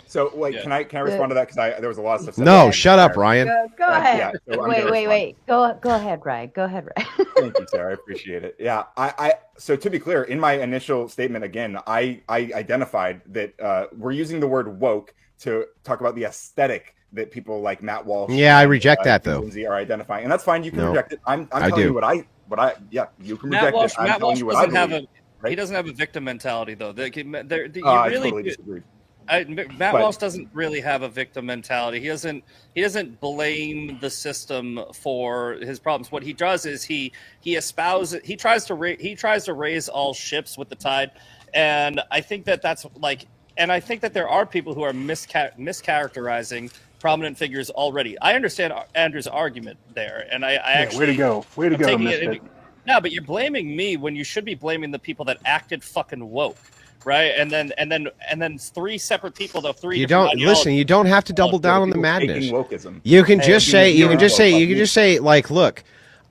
[SPEAKER 1] So, wait, can I respond to that? Because there was a lot of stuff.
[SPEAKER 3] No, shut up, Ryan.
[SPEAKER 2] Go ahead.
[SPEAKER 1] Yeah, so
[SPEAKER 2] wait. Go ahead, Ryan. Go ahead, Ryan.
[SPEAKER 1] Thank you, Sarah. I appreciate it. Yeah, so to be clear, in my initial statement, again, I identified that we're using the word woke to talk about the aesthetic that people like Matt Walsh.
[SPEAKER 3] Yeah, I reject that though.
[SPEAKER 1] Lindsay are identifying, and that's fine. You can reject it. I'm telling you what I. You can reject it. I'm telling you what I believe.
[SPEAKER 5] He doesn't have a victim mentality though.
[SPEAKER 1] I totally disagree.
[SPEAKER 5] Matt Walsh doesn't really have a victim mentality. He doesn't blame the system for his problems. What he does is he tries to raise all ships with the tide, and I think that's like, and I think that there are people who are mischaracterizing prominent figures already. I understand Andrew's argument there, and I actually
[SPEAKER 8] way to go, Misfit.
[SPEAKER 5] No, but you're blaming me when you should be blaming the people that acted fucking woke. Right, and then three separate people.
[SPEAKER 3] You don't listen. You don't have to double down on the madness.
[SPEAKER 1] Wokeism.
[SPEAKER 3] You can just say, like, look,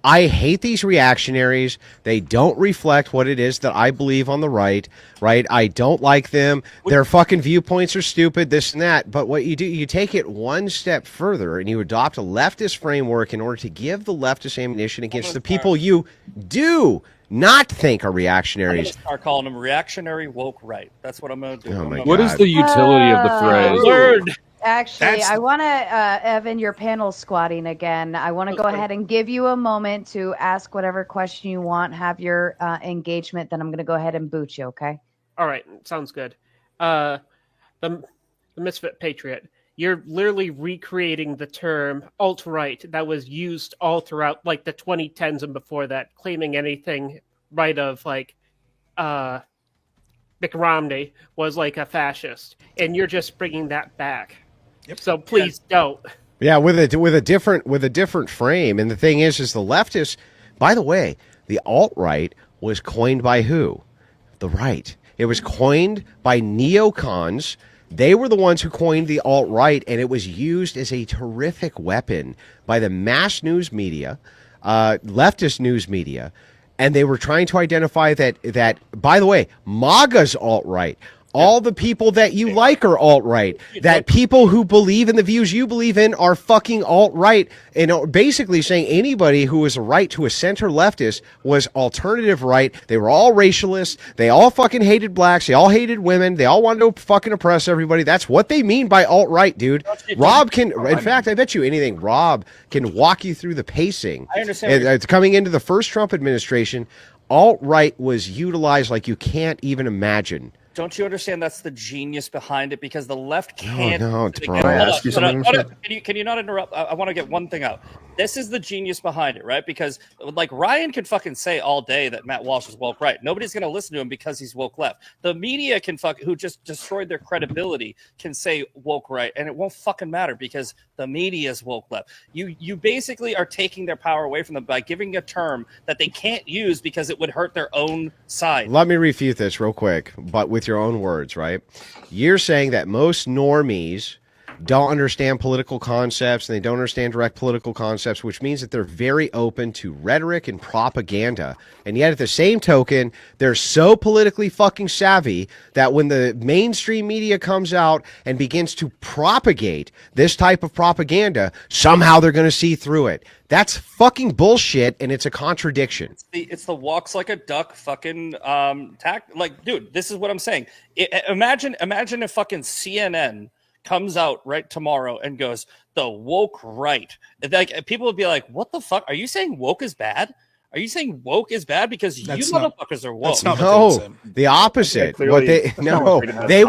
[SPEAKER 3] I hate these reactionaries. They don't reflect what it is that I believe on the right. I don't like them. Their fucking viewpoints are stupid, this and that. But what you do, you take it one step further and you adopt a leftist framework in order to give the leftist ammunition against the people you do not think are reactionaries.
[SPEAKER 5] I'm gonna start calling them reactionary woke right. That's what I'm going to do.
[SPEAKER 3] Oh my
[SPEAKER 9] What is
[SPEAKER 3] God.
[SPEAKER 9] the utility of the phrase?
[SPEAKER 5] Word.
[SPEAKER 2] Actually, I want to, Evan, your panel squatting again. I want to go ahead and give you a moment to ask whatever question you want, have your engagement, then I'm going to go ahead and boot you, okay?
[SPEAKER 10] All right, sounds good. The Misfit Patriot, you're literally recreating the term alt-right that was used all throughout like the 2010s and before that, claiming anything right of like Mitt Romney was like a fascist, and you're just bringing that back.
[SPEAKER 4] Yep.
[SPEAKER 10] So please don't.
[SPEAKER 3] Yeah, with a different frame. And the thing is the leftists, by the way, the alt-right was coined by who? The right. It was coined by neocons. They were the ones who coined the alt-right, and it was used as a terrific weapon by the mass news media, leftist news media, and they were trying to identify that by the way, MAGA's alt-right. All the people that you like are alt-right. That people who believe in the views you believe in are fucking alt-right. And basically saying anybody who was right to a center leftist was alternative right. They were all racialists. They all fucking hated blacks. They all hated women. They all wanted to fucking oppress everybody. That's what they mean by alt-right, dude. Rob can, in fact, I bet you anything, Rob can walk you through the pacing.
[SPEAKER 5] I understand.
[SPEAKER 3] It's coming into the first Trump administration. Alt-right was utilized like you can't even imagine.
[SPEAKER 5] Don't you understand that's the genius behind it? Because the left can't.
[SPEAKER 6] Can I ask you something?
[SPEAKER 5] Can you not interrupt? I want to get one thing out. This is the genius behind it, right? Because like Ryan can fucking say all day that Matt Walsh is woke right. Nobody's going to listen to him because he's woke left. The media can who just destroyed their credibility can say woke right, and it won't fucking matter because the media is woke left. You basically are taking their power away from them by giving a term that they can't use because it would hurt their own side.
[SPEAKER 3] Let me refute this real quick, but with your own words, right? You're saying that most normies don't understand political concepts and they don't understand direct political concepts, which means that they're very open to rhetoric and propaganda. And yet at the same token, they're so politically fucking savvy that when the mainstream media comes out and begins to propagate this type of propaganda, somehow they're going to see through it. That's fucking bullshit, and it's a contradiction.
[SPEAKER 5] It's the walks like a duck fucking tact. Like, dude, this is what I'm saying. Imagine if fucking CNN comes out right tomorrow and goes the woke right. Like people would be like, "What the fuck? Are you saying woke is bad? Are you saying woke is bad because you motherfuckers are woke?"
[SPEAKER 3] No, the opposite. They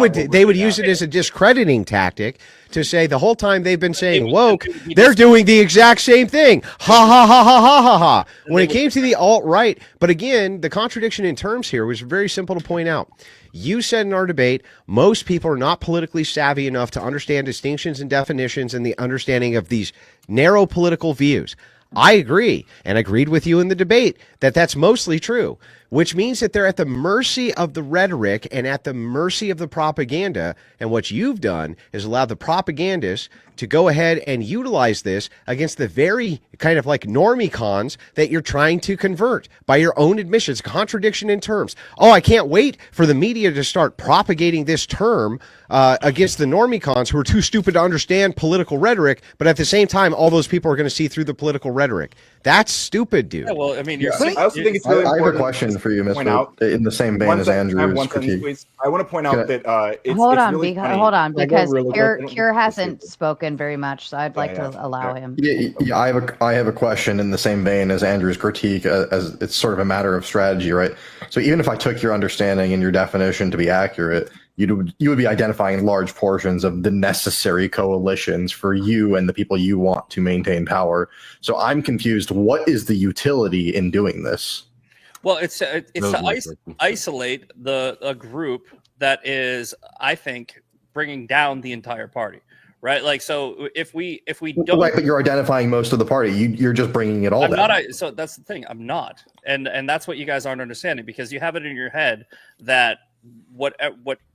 [SPEAKER 3] would use it as a discrediting tactic to say the whole time they've been saying woke, they're doing the exact same thing. Ha ha ha ha ha ha ha. When it came to the alt-right, but again, the contradiction in terms here was very simple to point out. You said in our debate, most people are not politically savvy enough to understand distinctions and definitions and the understanding of these narrow political views. I agree, and agreed with you in the debate that that's mostly true, which means that they're at the mercy of the rhetoric and at the mercy of the propaganda. And what you've done is allowed the propagandists to go ahead and utilize this against the very kind of like normie cons that you're trying to convert by your own admissions. Contradiction in terms. Oh, I can't wait for the media to start propagating this term against the normie cons who are too stupid to understand political rhetoric, but at the same time, all those people are going to see through the political rhetoric. That's stupid, dude.
[SPEAKER 5] Yeah, well, I mean,
[SPEAKER 1] I also think it's really
[SPEAKER 6] I have a
[SPEAKER 1] important
[SPEAKER 6] question for you,
[SPEAKER 1] point
[SPEAKER 6] Mr.
[SPEAKER 1] out
[SPEAKER 6] In the same vein as Andrew's critique.
[SPEAKER 1] I want to point out that
[SPEAKER 2] Hold on,
[SPEAKER 1] really funny.
[SPEAKER 2] hold on, because
[SPEAKER 1] really
[SPEAKER 2] Kier hasn't spoken very much, so I'd like to allow him.
[SPEAKER 6] Yeah, I have a question in the same vein as Andrew's critique, as it's sort of a matter of strategy, right? So even if I took your understanding and your definition to be accurate, you would be identifying large portions of the necessary coalitions for you and the people you want to maintain power. So I'm confused. What is the utility in doing this?
[SPEAKER 5] Well, it's to isolate a group that is, I think, bringing down the entire party, right? Like, so if we don't,
[SPEAKER 6] right, but you're identifying most of the party. You're just bringing it all down.
[SPEAKER 5] So that's the thing. I'm not, and that's what you guys aren't understanding, because you have it in your head that what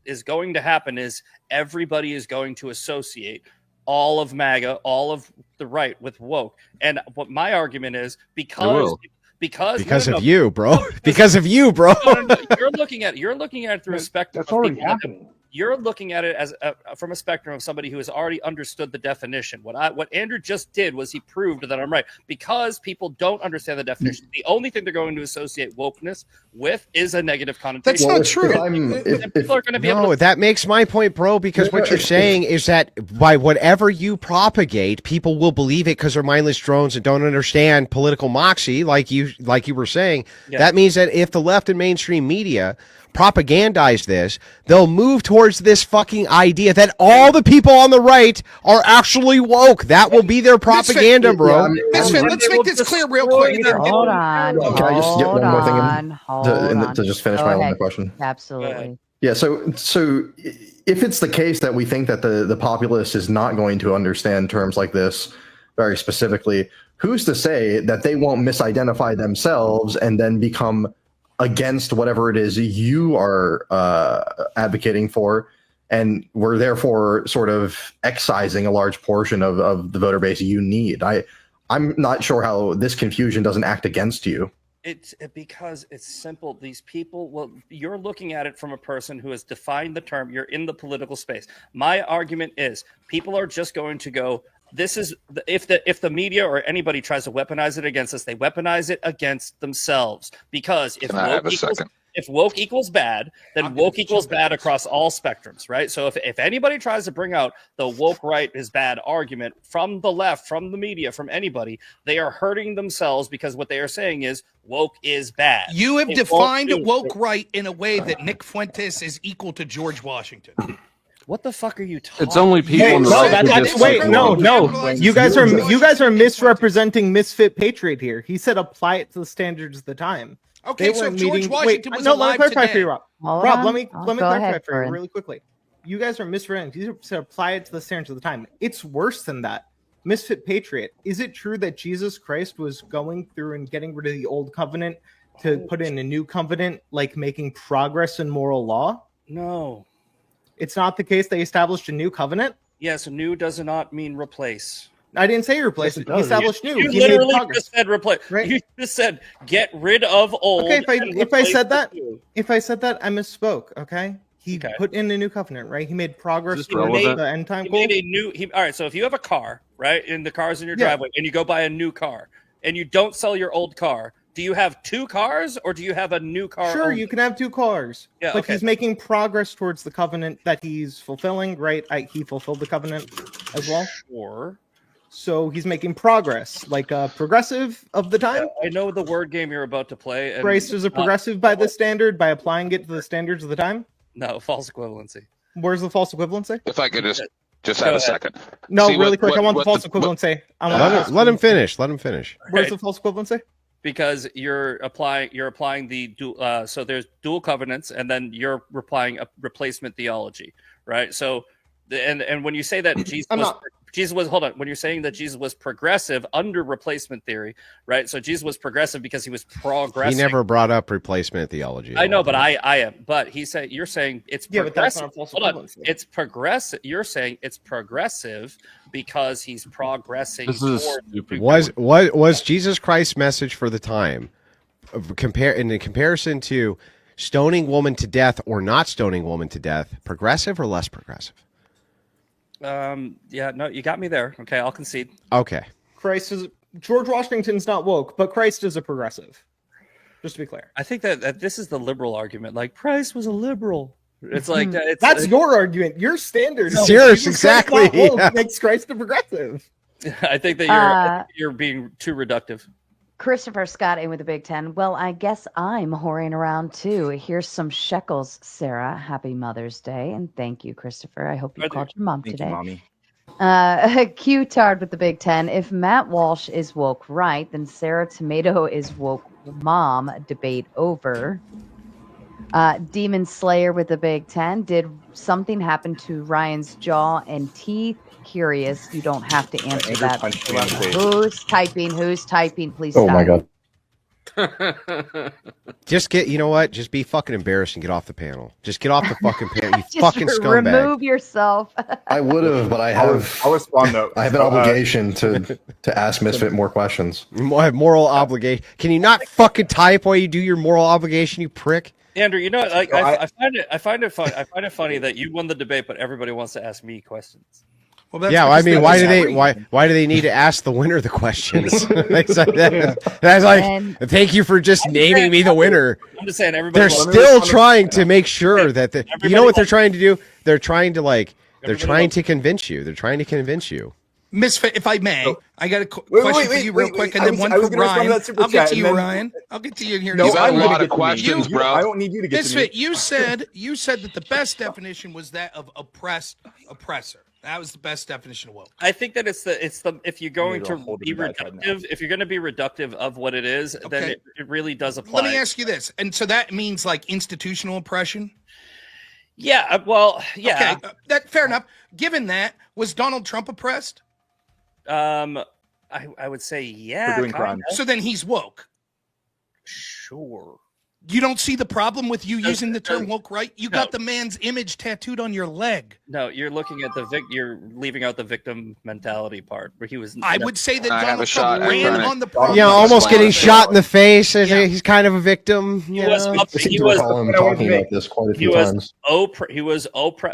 [SPEAKER 5] is going to happen is everybody is going to associate all of MAGA, all of the right with woke. And what my argument is because
[SPEAKER 3] of you, bro. Because of you, bro.
[SPEAKER 5] No. You're looking at it through a spectrum.
[SPEAKER 11] That's already happening.
[SPEAKER 5] You're looking at it as from a spectrum of somebody who has already understood the definition. What Andrew just did was he proved that I'm right, because people don't understand the definition. The only thing they're going to associate wokeness with is a negative connotation.
[SPEAKER 4] That's not true.
[SPEAKER 5] People are going to be able to.
[SPEAKER 3] That makes my point, bro, because what you're saying is that by whatever you propagate, people will believe it because they're mindless drones and don't understand political moxie, like you were saying.
[SPEAKER 5] Yeah.
[SPEAKER 3] That means that if the left and mainstream media propagandize this, they'll move towards this fucking idea that all the people on the right are actually woke. That will be their propaganda, bro.
[SPEAKER 4] Misfit, let's make this clear real quick.
[SPEAKER 2] Hold on.
[SPEAKER 6] Can I just get one more thing in to just finish my line of question?
[SPEAKER 2] Absolutely.
[SPEAKER 6] Yeah, so if it's the case that we think that the populace is not going to understand terms like this very specifically, who's to say that they won't misidentify themselves and then become against whatever it is you are advocating for, and we're therefore sort of excising a large portion of the voter base you need. I'm not sure how this confusion doesn't act against you.
[SPEAKER 5] It's because it's simple. These people, well, you're looking at it from a person who has defined the term. You're in the political space. My argument is people are just going to go, this is if the media or anybody tries to weaponize it against us, they weaponize it against themselves. Because if woke equals bad, then woke equals bad across all spectrums, right? So if anybody tries to bring out the woke right is bad argument from the left, from the media, from anybody, they are hurting themselves, because what they are saying is woke is bad.
[SPEAKER 4] You have defined woke right in a way that Nick Fuentes is equal to George Washington.
[SPEAKER 5] What the fuck are you talking?
[SPEAKER 9] It's only people in the right.
[SPEAKER 11] No. You guys are misrepresenting Misfit Patriot here. He said apply it to the standards of the time.
[SPEAKER 4] Okay, so if George Washington was alive
[SPEAKER 11] let me clarify
[SPEAKER 4] today.
[SPEAKER 11] for you, Rob. Let me clarify for you
[SPEAKER 2] Corinne.
[SPEAKER 11] really quickly. You guys are misrepresenting. You said apply it to the standards of the time. It's worse than that. Misfit Patriot, is it true that Jesus Christ was going through and getting rid of the old covenant to put in a new covenant, like making progress in moral law?
[SPEAKER 5] No.
[SPEAKER 11] It's not the case they established a new covenant?
[SPEAKER 5] Yes, new does not mean replace.
[SPEAKER 11] I didn't say replace. He established new.
[SPEAKER 5] You
[SPEAKER 11] He made
[SPEAKER 5] literally
[SPEAKER 11] progress.
[SPEAKER 5] just said replace.
[SPEAKER 11] Right?
[SPEAKER 5] You just said get rid of old.
[SPEAKER 11] Okay, if I said that,
[SPEAKER 5] new.
[SPEAKER 11] I misspoke. Okay, he put in a new covenant, right? He made progress towards the end time
[SPEAKER 5] He
[SPEAKER 11] goal.
[SPEAKER 5] made a new. All right, so if you have a car, right, and the car's in your driveway, and you go buy a new car, and you don't sell your old car, do you have two cars or do you have a new car?
[SPEAKER 11] Sure,
[SPEAKER 5] only?
[SPEAKER 11] you can have two cars.
[SPEAKER 5] Yeah,
[SPEAKER 11] but
[SPEAKER 5] okay.
[SPEAKER 11] he's making progress towards the covenant that he's fulfilling, right? He fulfilled the covenant as well.
[SPEAKER 5] Sure.
[SPEAKER 11] So he's making progress, like a progressive of the time.
[SPEAKER 5] I know the word game you're about to play. And
[SPEAKER 11] Christ is a progressive by the standard, by applying it to the standards of the time.
[SPEAKER 5] No, false equivalency.
[SPEAKER 11] Where's the false equivalency?
[SPEAKER 9] If I could just have a second.
[SPEAKER 11] No,
[SPEAKER 9] See
[SPEAKER 11] really quick. I want the
[SPEAKER 9] what
[SPEAKER 11] false equivalency.
[SPEAKER 3] Let him finish. Let him finish.
[SPEAKER 11] Where's the false equivalency?
[SPEAKER 5] Because you're applying the dual. So there's dual covenants, and then you're applying a replacement theology, right? So, and when you say that Jesus was hold on, when you're saying that Jesus was progressive under replacement theory, right? So Jesus was progressive because he was progressive.
[SPEAKER 3] He never brought up replacement theology.
[SPEAKER 5] I know, but I am. But you're saying it's progressive.
[SPEAKER 11] But that's not false equivalency.
[SPEAKER 5] It's progressive. You're saying it's progressive because he's progressing.
[SPEAKER 9] This is stupid.
[SPEAKER 3] Was Jesus Christ's message for the time in comparison to stoning woman to death or not stoning woman to death progressive or less progressive?
[SPEAKER 5] Yeah, no, you got me there. Okay, I'll concede.
[SPEAKER 3] Okay.
[SPEAKER 11] George Washington's not woke, but Christ is a progressive. Just to be clear.
[SPEAKER 5] I think that this is the liberal argument. Like Christ was a liberal. It's like
[SPEAKER 11] that's your argument. Your standard.
[SPEAKER 3] It's yours, exactly.
[SPEAKER 11] Makes Christ a progressive.
[SPEAKER 5] I think that you're being too reductive.
[SPEAKER 2] Christopher Scott in with the Big Ten. Well, I guess I'm whoring around too. Here's some shekels, Sarah. Happy Mother's Day. And thank you, Christopher. I hope you called your mom today.
[SPEAKER 1] Thank you, Mommy.
[SPEAKER 2] Q-Tard with the Big Ten. If Matt Walsh is woke right, then Sarah Tomato is woke mom. Debate over. Demon Slayer with the Big Ten. Did something happen to Ryan's jaw and teeth? Curious. You don't have to answer that. Who's typing? Please stop.
[SPEAKER 6] Oh my god.
[SPEAKER 3] Just get, you know what? Just be fucking embarrassed and get off the panel. Just get off the fucking panel, you
[SPEAKER 2] Just
[SPEAKER 3] fucking scumbag.
[SPEAKER 2] remove yourself.
[SPEAKER 6] I would have, but
[SPEAKER 1] I'll respond though.
[SPEAKER 6] I have an obligation to ask Misfit more questions.
[SPEAKER 3] I have moral obligation. Can you not fucking type while you do your moral obligation, you prick?
[SPEAKER 5] Andrew, you know, like I find it funny that you won the debate, but everybody wants to ask me questions.
[SPEAKER 4] Well, that's
[SPEAKER 3] Yeah, I mean, why
[SPEAKER 4] because
[SPEAKER 3] do they need to ask the winner the questions? That's like,
[SPEAKER 2] And-
[SPEAKER 3] thank you for just naming me the winner.
[SPEAKER 5] I'm just saying, everybody.
[SPEAKER 3] They're
[SPEAKER 5] wants-
[SPEAKER 3] still trying to make sure that you know
[SPEAKER 5] Everybody
[SPEAKER 3] what they're
[SPEAKER 5] wants-
[SPEAKER 3] trying to do. They're trying to they're
[SPEAKER 5] Everybody
[SPEAKER 3] trying
[SPEAKER 5] wants-
[SPEAKER 3] to convince you. They're trying to convince you.
[SPEAKER 4] Misfit, if I may,
[SPEAKER 1] Oh.
[SPEAKER 4] I got a
[SPEAKER 1] Wait,
[SPEAKER 4] question for you real quick, and
[SPEAKER 1] I
[SPEAKER 4] then
[SPEAKER 1] was-
[SPEAKER 4] one
[SPEAKER 1] I was
[SPEAKER 4] for
[SPEAKER 1] gonna respond to
[SPEAKER 4] Ryan.
[SPEAKER 1] that super
[SPEAKER 4] I'll get
[SPEAKER 1] chat,
[SPEAKER 4] to you,
[SPEAKER 1] and then-
[SPEAKER 4] Ryan. I'll get to you in here.
[SPEAKER 1] No,
[SPEAKER 9] You've got
[SPEAKER 1] I'm
[SPEAKER 9] a
[SPEAKER 1] gonna
[SPEAKER 9] lot
[SPEAKER 1] get
[SPEAKER 9] of
[SPEAKER 1] to me.
[SPEAKER 9] questions,
[SPEAKER 1] You-
[SPEAKER 9] bro.
[SPEAKER 1] I don't need you to get
[SPEAKER 4] Misfit,
[SPEAKER 1] to me.
[SPEAKER 4] you said that the best definition was that of oppressor. That was the best definition of woke.
[SPEAKER 5] I think that it's the if you're going
[SPEAKER 1] Maybe I'll
[SPEAKER 5] to
[SPEAKER 1] hold
[SPEAKER 5] be
[SPEAKER 1] it back right now.
[SPEAKER 5] reductive, if you're going to be reductive of what it is, then
[SPEAKER 4] Okay.
[SPEAKER 5] it really does apply.
[SPEAKER 4] Let me ask you this, and so that means like institutional oppression.
[SPEAKER 5] Yeah, well, yeah.
[SPEAKER 4] Okay, that fair enough. Given that, was Donald Trump oppressed?
[SPEAKER 5] I would say yeah.
[SPEAKER 1] For doing
[SPEAKER 5] kinda.
[SPEAKER 1] crimes.
[SPEAKER 4] So then he's woke.
[SPEAKER 5] Sure.
[SPEAKER 4] You don't see the problem with you using the term
[SPEAKER 5] no.
[SPEAKER 4] woke, right? You
[SPEAKER 5] No.
[SPEAKER 4] got the man's image tattooed on your leg.
[SPEAKER 5] No, you're looking at you're leaving out the victim mentality part where he was.
[SPEAKER 4] I would say that
[SPEAKER 9] I have
[SPEAKER 4] Donald
[SPEAKER 9] a shot
[SPEAKER 4] Trump
[SPEAKER 9] at
[SPEAKER 4] ran
[SPEAKER 9] trying to-
[SPEAKER 4] on the problem.
[SPEAKER 3] Yeah, almost
[SPEAKER 9] Explain
[SPEAKER 3] getting
[SPEAKER 9] it.
[SPEAKER 3] shot in the face.
[SPEAKER 4] Yeah.
[SPEAKER 3] He's kind of a victim.
[SPEAKER 5] He was
[SPEAKER 3] know?
[SPEAKER 5] up-
[SPEAKER 6] I seem
[SPEAKER 5] he
[SPEAKER 6] to
[SPEAKER 5] was
[SPEAKER 6] recall him
[SPEAKER 1] I wanted
[SPEAKER 6] talking
[SPEAKER 1] to make-
[SPEAKER 6] about this quite a
[SPEAKER 5] he
[SPEAKER 6] few
[SPEAKER 5] was
[SPEAKER 6] times.
[SPEAKER 5] he was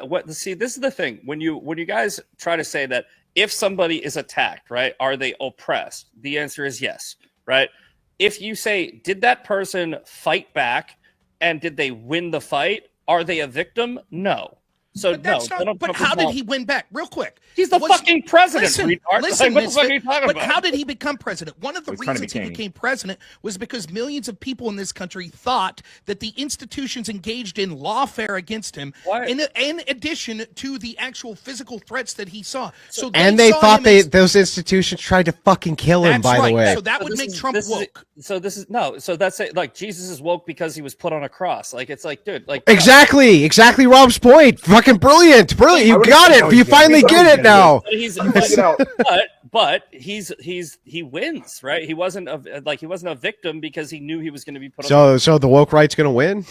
[SPEAKER 5] what? See, this is the thing when you guys try to say that if somebody is attacked, right, are they oppressed? The answer is yes, right? If you say, did that person fight back and did they win the fight? Are they a victim? No. So
[SPEAKER 4] But that's
[SPEAKER 5] no.
[SPEAKER 4] not. But how did he win back? Real quick.
[SPEAKER 5] He's the
[SPEAKER 4] Was-
[SPEAKER 5] fucking president.
[SPEAKER 4] Listen,
[SPEAKER 5] retard.
[SPEAKER 4] listen,
[SPEAKER 5] Like, what the fuck are you
[SPEAKER 4] Misfit,
[SPEAKER 5] talking
[SPEAKER 4] but
[SPEAKER 5] about?
[SPEAKER 4] how did he become president? One of the
[SPEAKER 1] He was trying to
[SPEAKER 4] reasons
[SPEAKER 1] be
[SPEAKER 4] he
[SPEAKER 1] king.
[SPEAKER 4] became president was because millions of people in this country thought that the institutions engaged in lawfare against him,
[SPEAKER 5] Why-
[SPEAKER 4] in addition to the actual physical threats that he saw. So
[SPEAKER 3] And they
[SPEAKER 4] saw
[SPEAKER 3] thought
[SPEAKER 4] him as-
[SPEAKER 3] those institutions tried to fucking kill him.
[SPEAKER 4] That's
[SPEAKER 3] By
[SPEAKER 4] right.
[SPEAKER 3] the way,
[SPEAKER 4] So that would
[SPEAKER 5] this
[SPEAKER 4] make
[SPEAKER 5] is-
[SPEAKER 4] Trump
[SPEAKER 5] this is-
[SPEAKER 4] woke.
[SPEAKER 5] So this is no. So that's it. Like Jesus is woke because he was put on a cross. Like it's like, dude, like
[SPEAKER 3] exactly Rob's point. Fucking brilliant. You got it. You finally get it now.
[SPEAKER 5] But he's
[SPEAKER 1] Check it out.
[SPEAKER 5] but he wins, right? He wasn't a victim because he knew he was going to be put on.
[SPEAKER 3] So the woke right's gonna win.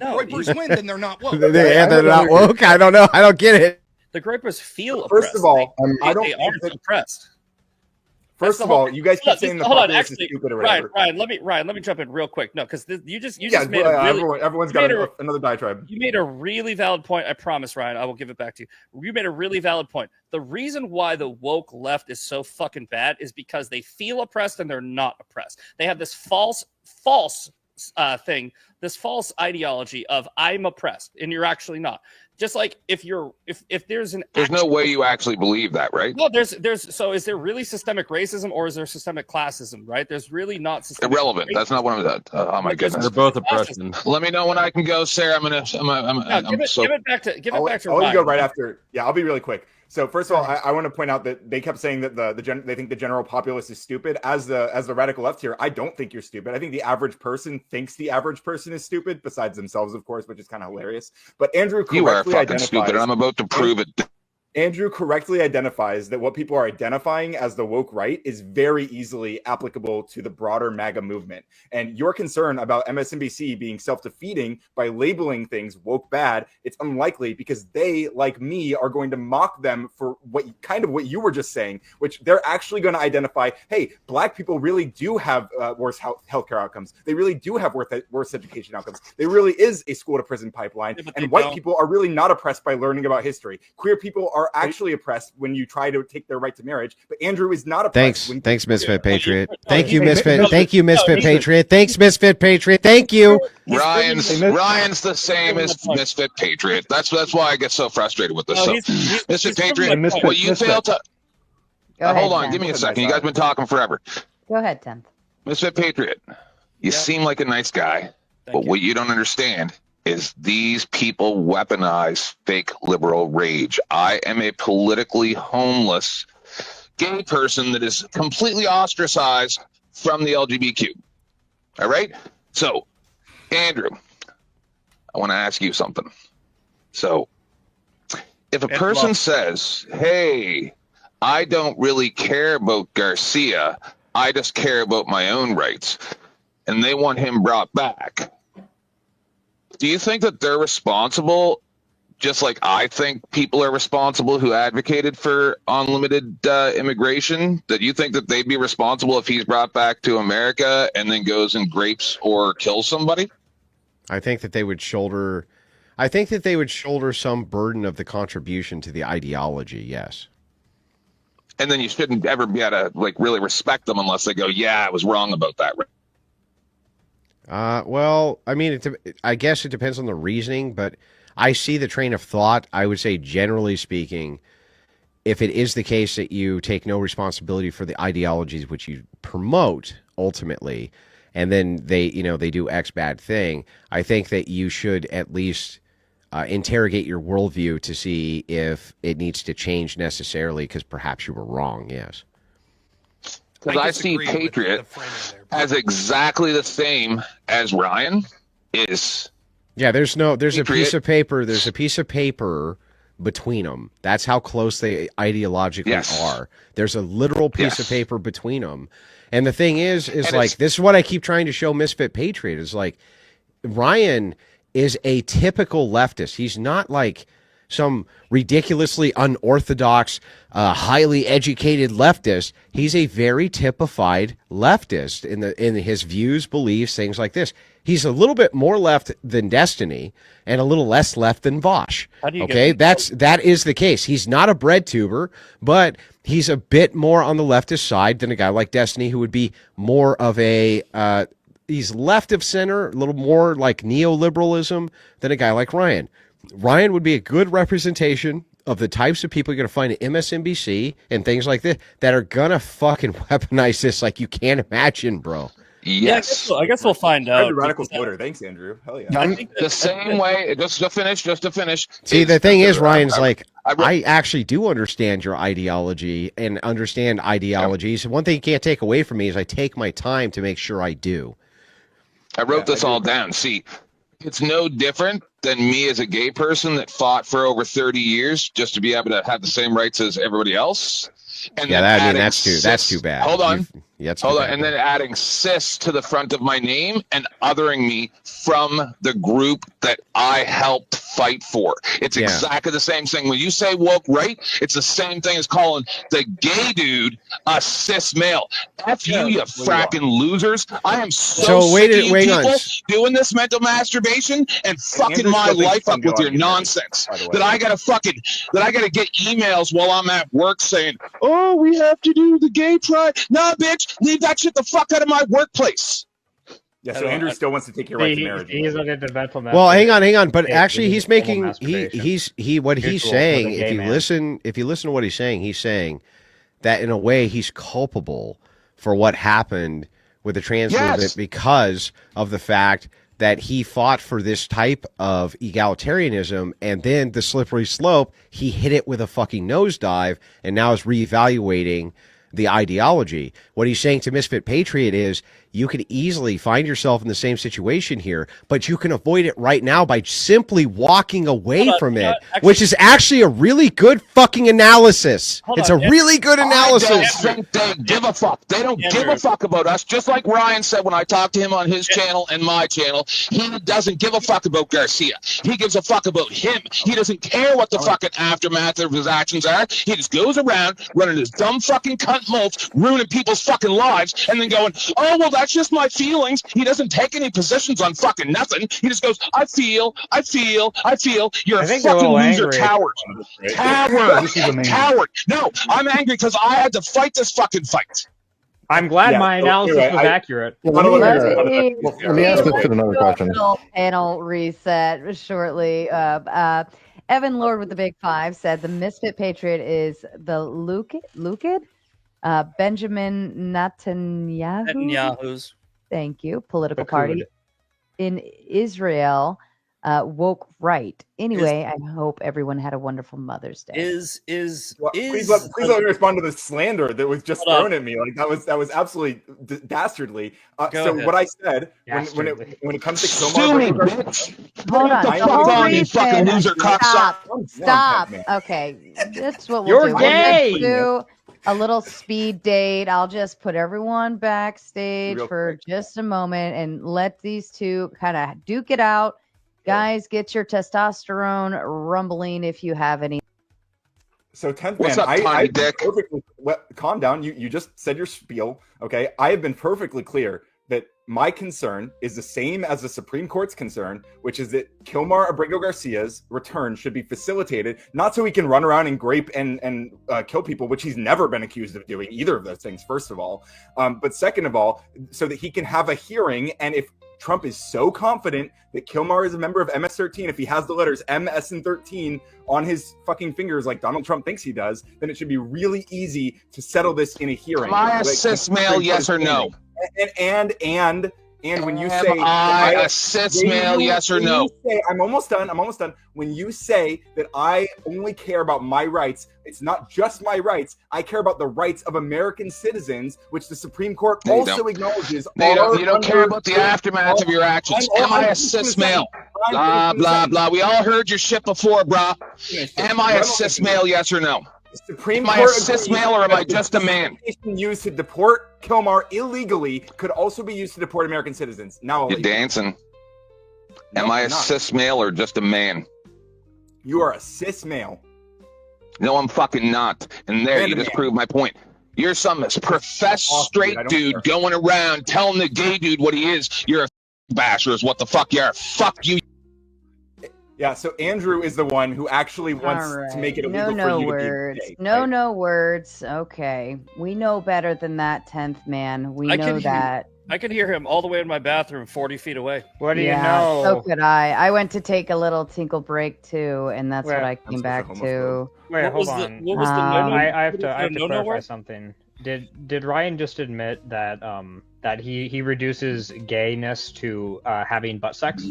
[SPEAKER 5] No,
[SPEAKER 4] Right, Bruce win, then they're not woke.
[SPEAKER 3] They're not woke. I don't know. I don't get it.
[SPEAKER 5] the Gripers feel
[SPEAKER 1] First
[SPEAKER 5] oppressed.
[SPEAKER 1] of all,
[SPEAKER 5] they,
[SPEAKER 1] I don't
[SPEAKER 5] they
[SPEAKER 1] think
[SPEAKER 5] aren't
[SPEAKER 1] that-
[SPEAKER 5] oppressed.
[SPEAKER 1] First
[SPEAKER 5] That's
[SPEAKER 1] of
[SPEAKER 5] the whole-
[SPEAKER 1] all, you guys keep saying the
[SPEAKER 5] hold on,
[SPEAKER 1] populace
[SPEAKER 5] actually,
[SPEAKER 1] is stupid or whatever.
[SPEAKER 5] Ryan, let me jump in real quick. No, because you just
[SPEAKER 1] Yeah,
[SPEAKER 5] made a really,
[SPEAKER 1] everyone's
[SPEAKER 5] you
[SPEAKER 1] got
[SPEAKER 5] made a-
[SPEAKER 1] another diatribe.
[SPEAKER 5] you made a really valid point. I promise, Ryan, I will give it back to you. You made a really valid point. The reason why the woke left is so fucking bad is because they feel oppressed and they're not oppressed. They have this false thing, this false ideology of I'm oppressed and you're actually not. Just like if there's
[SPEAKER 9] no way you actually believe that, right?
[SPEAKER 5] No, so is there really systemic racism or is there systemic classism, right? There's really not systemic
[SPEAKER 9] Irrelevant.
[SPEAKER 5] racism.
[SPEAKER 9] That's not what I'm. Oh my goodness.
[SPEAKER 12] They're both oppression.
[SPEAKER 9] Let me know when I can go, Sarah.
[SPEAKER 5] No, give it back to
[SPEAKER 1] I'll
[SPEAKER 5] Ryan.
[SPEAKER 1] you go right after. Yeah, I'll be really quick. So first of all, I want to point out that they kept saying that they think the general populace is stupid. As the radical left here, I don't think you're stupid. I think the average person thinks the average person is stupid, besides themselves, of course, which is kind of hilarious. But Andrew
[SPEAKER 9] You are
[SPEAKER 1] correctly
[SPEAKER 9] fucking stupid, and I'm about to prove it.
[SPEAKER 1] Andrew correctly identifies that what people are identifying as the woke right is very easily applicable to the broader MAGA movement. And your concern about MSNBC being self-defeating by labeling things woke bad, it's unlikely because they, like me, are going to mock them for what you were just saying, which they're actually going to identify, hey, black people really do have worse healthcare outcomes. They really do have worse education outcomes. There really is a school to prison pipeline.
[SPEAKER 5] Yeah,
[SPEAKER 1] and white people are really not oppressed by learning about history. Queer people are actually oppressed when you try to take their right to marriage, but Andrew is not oppressed.
[SPEAKER 3] Thanks, Misfit Patriot. Thank you, Misfit. Thank you, Misfit Patriot. Thanks, Misfit Patriot. Thank you.
[SPEAKER 9] Ryan's the same as Misfit Patriot. That's why I get so frustrated with this.
[SPEAKER 5] No,
[SPEAKER 9] So,
[SPEAKER 5] he's
[SPEAKER 9] Misfit Patriot,
[SPEAKER 12] Misfit,
[SPEAKER 9] what you fail to
[SPEAKER 2] Go ahead,
[SPEAKER 9] hold on,
[SPEAKER 2] Tim.
[SPEAKER 9] give me a second. You guys been talking forever.
[SPEAKER 2] Go ahead, Tim.
[SPEAKER 9] Misfit Patriot, you seem like a nice guy, but what you don't understand is these people weaponize fake liberal rage. I am a politically homeless gay person that is completely ostracized from the LGBTQ. All right? So, Andrew, I want to ask you something. So, if a person says, hey, I don't really care about Garcia, I just care about my own rights, and they want him brought back, do you think that they're responsible, just like I think people are responsible who advocated for unlimited immigration? That you think that they'd be responsible if he's brought back to America and then goes and grapes or kills somebody?
[SPEAKER 3] I think that they would shoulder some burden of the contribution to the ideology. Yes.
[SPEAKER 9] And then you shouldn't ever be able to like really respect them unless they go, yeah, I was wrong about that.
[SPEAKER 3] Well, I mean, I guess it depends on the reasoning, but I see the train of thought. I would say, generally speaking, if it is the case that you take no responsibility for the ideologies which you promote ultimately, and then they do X bad thing, I think that you should at least interrogate your worldview to see if it needs to change necessarily, because perhaps you were wrong. Yes.
[SPEAKER 9] Because I see Patriot as exactly the same as Ryan is.
[SPEAKER 3] Yeah, there's a piece of paper. There's a piece of paper between them. That's how close they ideologically are. There's a literal piece of paper between them. And the thing is like, this is what I keep trying to show Misfit Patriot, is like, Ryan is a typical leftist. He's not like some ridiculously unorthodox, highly educated leftist. He's a very typified leftist in his views, beliefs, things like this. He's a little bit more left than Destiny and a little less left than Vosh. Okay, that is the case. He's not a bread tuber, but he's a bit more on the leftist side than a guy like Destiny, who would be more of a he's left of center, a little more like neoliberalism than a guy like Ryan. Ryan would be a good representation of the types of people you're going to find at MSNBC and things like this that are going to fucking weaponize this like you can't imagine, bro.
[SPEAKER 9] Yes.
[SPEAKER 5] Yeah, I guess we'll find out.
[SPEAKER 1] The radical voter. Thanks, Andrew. Hell yeah.
[SPEAKER 9] The same way, just to finish.
[SPEAKER 3] See, the thing is, Ryan's like, I actually do understand your ideology and understand ideologies. One thing you can't take away from me is I take my time to make sure I do.
[SPEAKER 9] I wrote this all down. See, it's no different than me as a gay person that fought for over 30 years just to be able to have the same rights as everybody else. And
[SPEAKER 3] that's too bad.
[SPEAKER 9] Hold on. And then adding cis to the front of my name and othering me from the group that I helped fight for. It's exactly the same thing. When you say woke right, it's the same thing as calling the gay dude a cis male. F you, you fracking losers. I am so sick of you people doing this mental masturbation and fucking my life up with your nonsense. That I gotta get emails while I'm at work saying, oh, we have to do the gay pride. Nah, bitch. Leave that shit the fuck out of my workplace.
[SPEAKER 1] Yeah, so Andrew still wants to take your right to marriage.
[SPEAKER 7] He's looking at the mental.
[SPEAKER 3] Well, hang on. But actually, he's making what he's saying. If you listen to what he's saying that in a way he's culpable for what happened with the trans movement because of the fact that he fought for this type of egalitarianism, and then the slippery slope, he hit it with a fucking nosedive, and now is reevaluating the ideology. What he's saying to Misfit Patriot is, you could easily find yourself in the same situation here, but you can avoid it right now by simply walking away from it, which is actually a really good fucking analysis. It's a really good analysis.
[SPEAKER 9] I don't think they give a fuck. They don't give a fuck about us. Just like Ryan said when I talked to him on his channel and my channel, he doesn't give a fuck about Garcia. He gives a fuck about him. He doesn't care what the fucking aftermath of his actions are. He just goes around running his dumb fucking cunt mouth, ruining people's fucking lives, and then going, oh, well, that's just my feelings. He doesn't take any positions on fucking nothing. He just goes, I feel. You're a fucking loser coward. Coward. No, I'm angry because I had to fight this fucking fight.
[SPEAKER 7] I'm glad my analysis was accurate.
[SPEAKER 6] Let me ask another question.
[SPEAKER 2] Panel reset shortly. Evan Lord with the Big Five said the Misfit Patriot is the Lukid? Benjamin
[SPEAKER 5] Netanyahu's.
[SPEAKER 2] Thank you. Political party in Israel. Woke right. Anyway, I hope everyone had a wonderful Mother's Day.
[SPEAKER 1] Please let me respond to the slander that was just thrown at me. Like that was absolutely dastardly. So what I said when it comes to
[SPEAKER 9] Kilmar,
[SPEAKER 2] hold on.
[SPEAKER 9] the fuck on, you fucking loser cocksucker.
[SPEAKER 2] Stop. Okay, that's what we'll
[SPEAKER 7] You're
[SPEAKER 2] do.
[SPEAKER 7] gay.
[SPEAKER 2] a little speed date. I'll just put everyone backstage
[SPEAKER 1] Real
[SPEAKER 2] for
[SPEAKER 1] quick.
[SPEAKER 2] just a moment and let these two kind of duke it out. Guys, get your testosterone rumbling if you have any.
[SPEAKER 1] So 10th
[SPEAKER 9] What's
[SPEAKER 1] man,
[SPEAKER 9] up, tiny dick?
[SPEAKER 1] Calm down. You just said your spiel. Okay, I have been perfectly clear that my concern is the same as the Supreme Court's concern, which is that Kilmar Abrego Garcia's return should be facilitated, not so he can run around and grape and kill people, which he's never been accused of doing, either of those things, first of all. But second of all, so that he can have a hearing, and if Trump is so confident that Kilmar is a member of MS-13, if he has the letters M, S, and 13 on his fucking fingers like Donald Trump thinks he does, then it should be really easy to settle this in a hearing.
[SPEAKER 9] Am I a cis male, yes or no?
[SPEAKER 1] And when you say,
[SPEAKER 9] Am I a cis male, yes or no?
[SPEAKER 1] I'm almost done. When you say that I only care about my rights, it's not just my rights. I care about the rights of American citizens, which the Supreme Court also acknowledges.
[SPEAKER 9] You don't care about the aftermath of your actions. Am I a cis male? Blah, blah, blah. We all heard your shit before, brah. Am I a cis male, yes or no?
[SPEAKER 1] Supreme
[SPEAKER 9] am I a cis male or am I just a man?
[SPEAKER 1] Used to deport Kilmar illegally could also be used to deport American citizens. Now
[SPEAKER 9] you're dancing. Am I a cis male or just a man?
[SPEAKER 1] You are a cis male.
[SPEAKER 9] No, I'm fucking not. And there, you just proved my point. You're some professed straight dude going around telling the gay dude what he is. You're a basher is what the fuck you are. Fuck you.
[SPEAKER 1] Yeah, so Andrew is the one who actually wants to make it illegal for you
[SPEAKER 2] words.
[SPEAKER 1] to be gay.
[SPEAKER 2] No words. Okay. We know better than that, 10th man. We know that.
[SPEAKER 5] I could hear him all the way in my bathroom 40 feet away.
[SPEAKER 7] What do you know?
[SPEAKER 2] So could I. I went to take a little tinkle break too, and that's what I came back to.
[SPEAKER 7] Wait, hold on.
[SPEAKER 5] What was the no-no?
[SPEAKER 7] I have to clarify something. Did Ryan just admit that that he reduces gayness to having butt sex?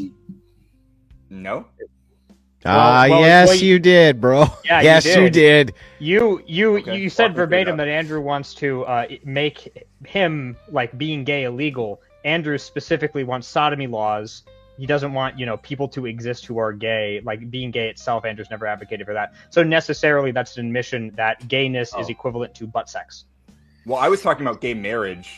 [SPEAKER 1] No.
[SPEAKER 3] Yes, you did, bro.
[SPEAKER 7] Yeah,
[SPEAKER 3] yes, you did.
[SPEAKER 7] You said verbatim that Andrew wants to make him like being gay illegal. Andrew specifically wants sodomy laws. He doesn't want people to exist who are gay. Like being gay itself, Andrew's never advocated for that. So necessarily, that's an admission that gayness is equivalent to butt sex.
[SPEAKER 1] Well, I was talking about gay marriage.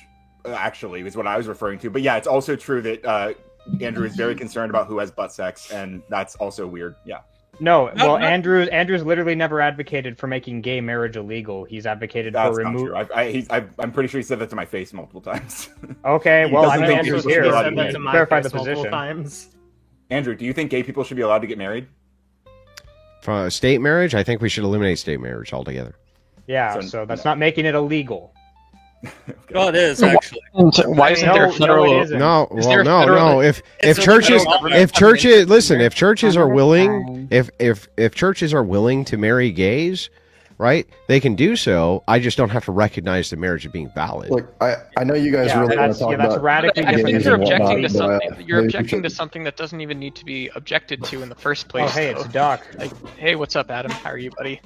[SPEAKER 1] Actually, was what I was referring to. But yeah, it's also true that. Andrew is very concerned about who has butt sex, and that's also weird. Yeah.
[SPEAKER 7] No, well, Andrew's literally never advocated for making gay marriage illegal. He's advocated for removing.
[SPEAKER 1] I'm pretty sure he said that to my face multiple times.
[SPEAKER 7] Okay, well, I mean, Andrew's here. Clarify the position.
[SPEAKER 1] Andrew, do you think gay people should be allowed to get married?
[SPEAKER 3] For state marriage, I think we should eliminate state marriage altogether.
[SPEAKER 7] Yeah, so that's not making it illegal.
[SPEAKER 1] Okay.
[SPEAKER 5] Well, it is actually.
[SPEAKER 12] Why isn't there federal?
[SPEAKER 3] No. If churches are willing, if churches are willing to marry gays, right, they can do so. I just don't have to recognize the marriage as being valid.
[SPEAKER 6] Look, I know you guys really want to talk about.
[SPEAKER 7] Radically
[SPEAKER 12] I think
[SPEAKER 7] different.
[SPEAKER 12] you're objecting to something. You're objecting to something that doesn't even need to be objected to in the first place.
[SPEAKER 7] Oh, hey, it's Doc.
[SPEAKER 12] Hey, what's up, Adam? How are you, buddy?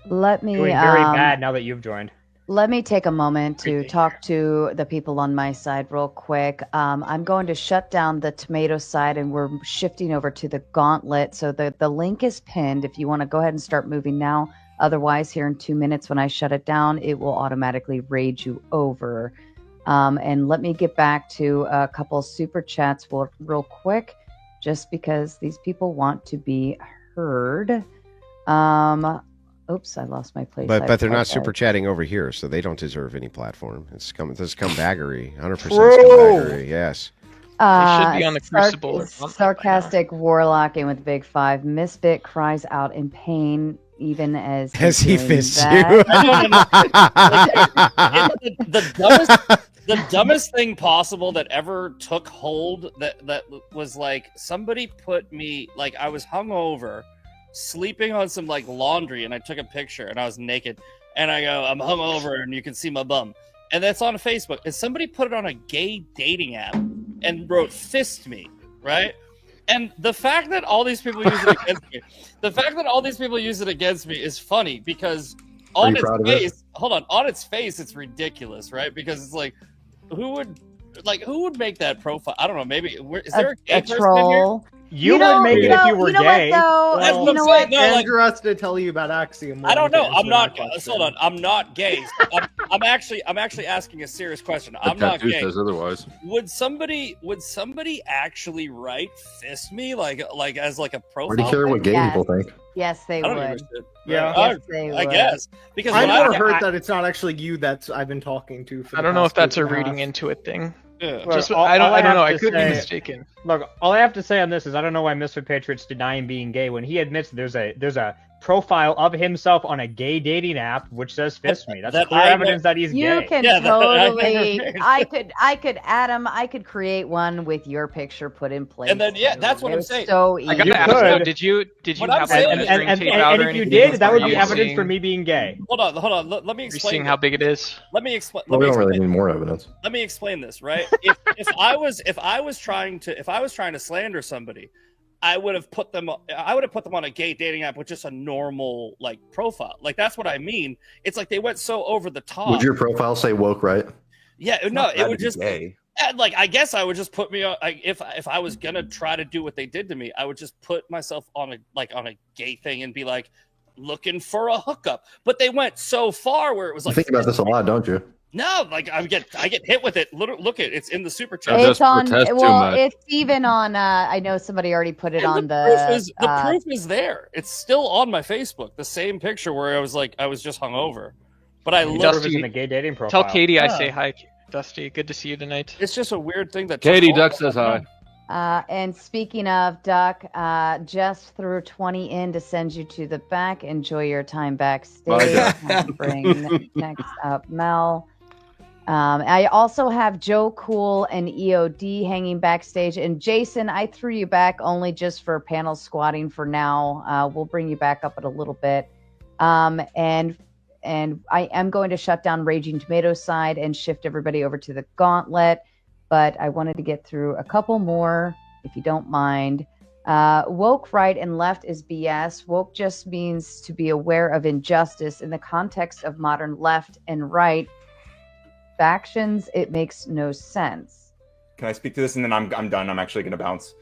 [SPEAKER 2] Let me.
[SPEAKER 7] Doing very bad now that you've joined.
[SPEAKER 2] Let me take a moment to talk to the people on my side real quick. I'm going to shut down the tomato side and we're shifting over to the gauntlet. So the link is pinned if you want to go ahead and start moving now. Otherwise, here in 2 minutes when I shut it down, it will automatically raid you over. And let me get back to a couple super chats real quick, just because these people want to be heard. Oops, I lost my place.
[SPEAKER 3] But they're not super chatting over here, so they don't deserve any platform. This is scumbaggery, 100% scumbaggery. Yes.
[SPEAKER 12] They should be on the Crucible.
[SPEAKER 2] Sarcastic warlocking with Big Five. Misfit cries out in pain, even as
[SPEAKER 3] he fists you.
[SPEAKER 5] The dumbest thing possible that ever took hold that was like somebody put me like I was hungover. Sleeping on some like laundry, and I took a picture and I was naked and I go, I'm hungover and you can see my bum, and that's on Facebook, and somebody put it on a gay dating app and wrote fist me, right? And the fact that all these people use it against me is funny, because on its face it's ridiculous, right? Because it's like who would make that profile? I don't know, maybe is there a gay person
[SPEAKER 2] troll?
[SPEAKER 5] in here?
[SPEAKER 7] You would make it if you were gay.
[SPEAKER 11] Well,
[SPEAKER 2] you know what?
[SPEAKER 11] Andrew has to tell you about Axiom.
[SPEAKER 5] I don't know. I'm not. Hold on. I'm not gay. I'm actually asking a serious question. I'm not gay.
[SPEAKER 13] Says otherwise.
[SPEAKER 5] Would somebody actually write "fist me" like as like a profile?
[SPEAKER 6] Where do you care what gay people think?
[SPEAKER 2] Yes, they would.
[SPEAKER 11] Yeah,
[SPEAKER 2] yes, they would.
[SPEAKER 5] I guess because
[SPEAKER 11] I've never heard that it's not actually you that I've been talking to. For
[SPEAKER 12] I don't know if that's a reading into it thing.
[SPEAKER 5] Yeah.
[SPEAKER 12] Just,
[SPEAKER 7] Look,
[SPEAKER 12] I don't know. I could
[SPEAKER 7] say,
[SPEAKER 12] be mistaken.
[SPEAKER 7] Look, all I have to say on this is I don't know why Misfit Patriot's denying being gay when he admits there's a profile of himself on a gay dating app which says "fist me." That's clear evidence that he's
[SPEAKER 2] you
[SPEAKER 7] gay.
[SPEAKER 2] can totally. I could Adam. I could create one with your picture put in place.
[SPEAKER 5] And then that's what I'm saying.
[SPEAKER 2] So easy.
[SPEAKER 12] I gotta ask though, did you have a
[SPEAKER 7] and if you did, that would be evidence for me being gay.
[SPEAKER 5] Hold on. Let me explain.
[SPEAKER 12] Are you seeing how big it is?
[SPEAKER 5] Let me explain.
[SPEAKER 6] Well, we don't really need more evidence.
[SPEAKER 5] Let me explain this, right? If I was trying to slander somebody, I would have put them on a gay dating app with just a normal like profile. Like that's what I mean. It's like they went so over the top.
[SPEAKER 6] Would your profile say woke, right?
[SPEAKER 5] Yeah, no, it would just
[SPEAKER 1] gay.
[SPEAKER 5] Like I guess I would just put me on. If I was gonna try to do what they did to me, I would just put myself on a gay thing and be like looking for a hookup. But they went so far where it was like
[SPEAKER 6] You think about this a lot, don't you?
[SPEAKER 5] no, like I get hit with it. Look at it's in the super chat.
[SPEAKER 2] It's on. Well, it's even on. I know somebody already put it on
[SPEAKER 5] the proof is there. It's still on my Facebook. The same picture where I was just hungover, but I looked
[SPEAKER 7] in the gay dating profile.
[SPEAKER 12] Tell Katie I say hi, Dusty. Good to see you tonight.
[SPEAKER 5] It's just a weird thing that
[SPEAKER 13] Katie Duck says hi.
[SPEAKER 2] And speaking of Duck, just threw 20 in to send you to the back. Enjoy your time backstage. Bring next up Mel. I also have Joe Cool and EOD hanging backstage. And Jason, I threw you back only just for panel squatting for now. We'll bring you back up in a little bit. And I am going to shut down Raging Tomatoes side and shift everybody over to the Gauntlet. But I wanted to get through a couple more, if you don't mind. Woke right and left is BS. Woke just means to be aware of injustice in the context of modern left and right factions. It makes no sense.
[SPEAKER 1] Can I speak to this and then I'm done? I'm actually going to bounce.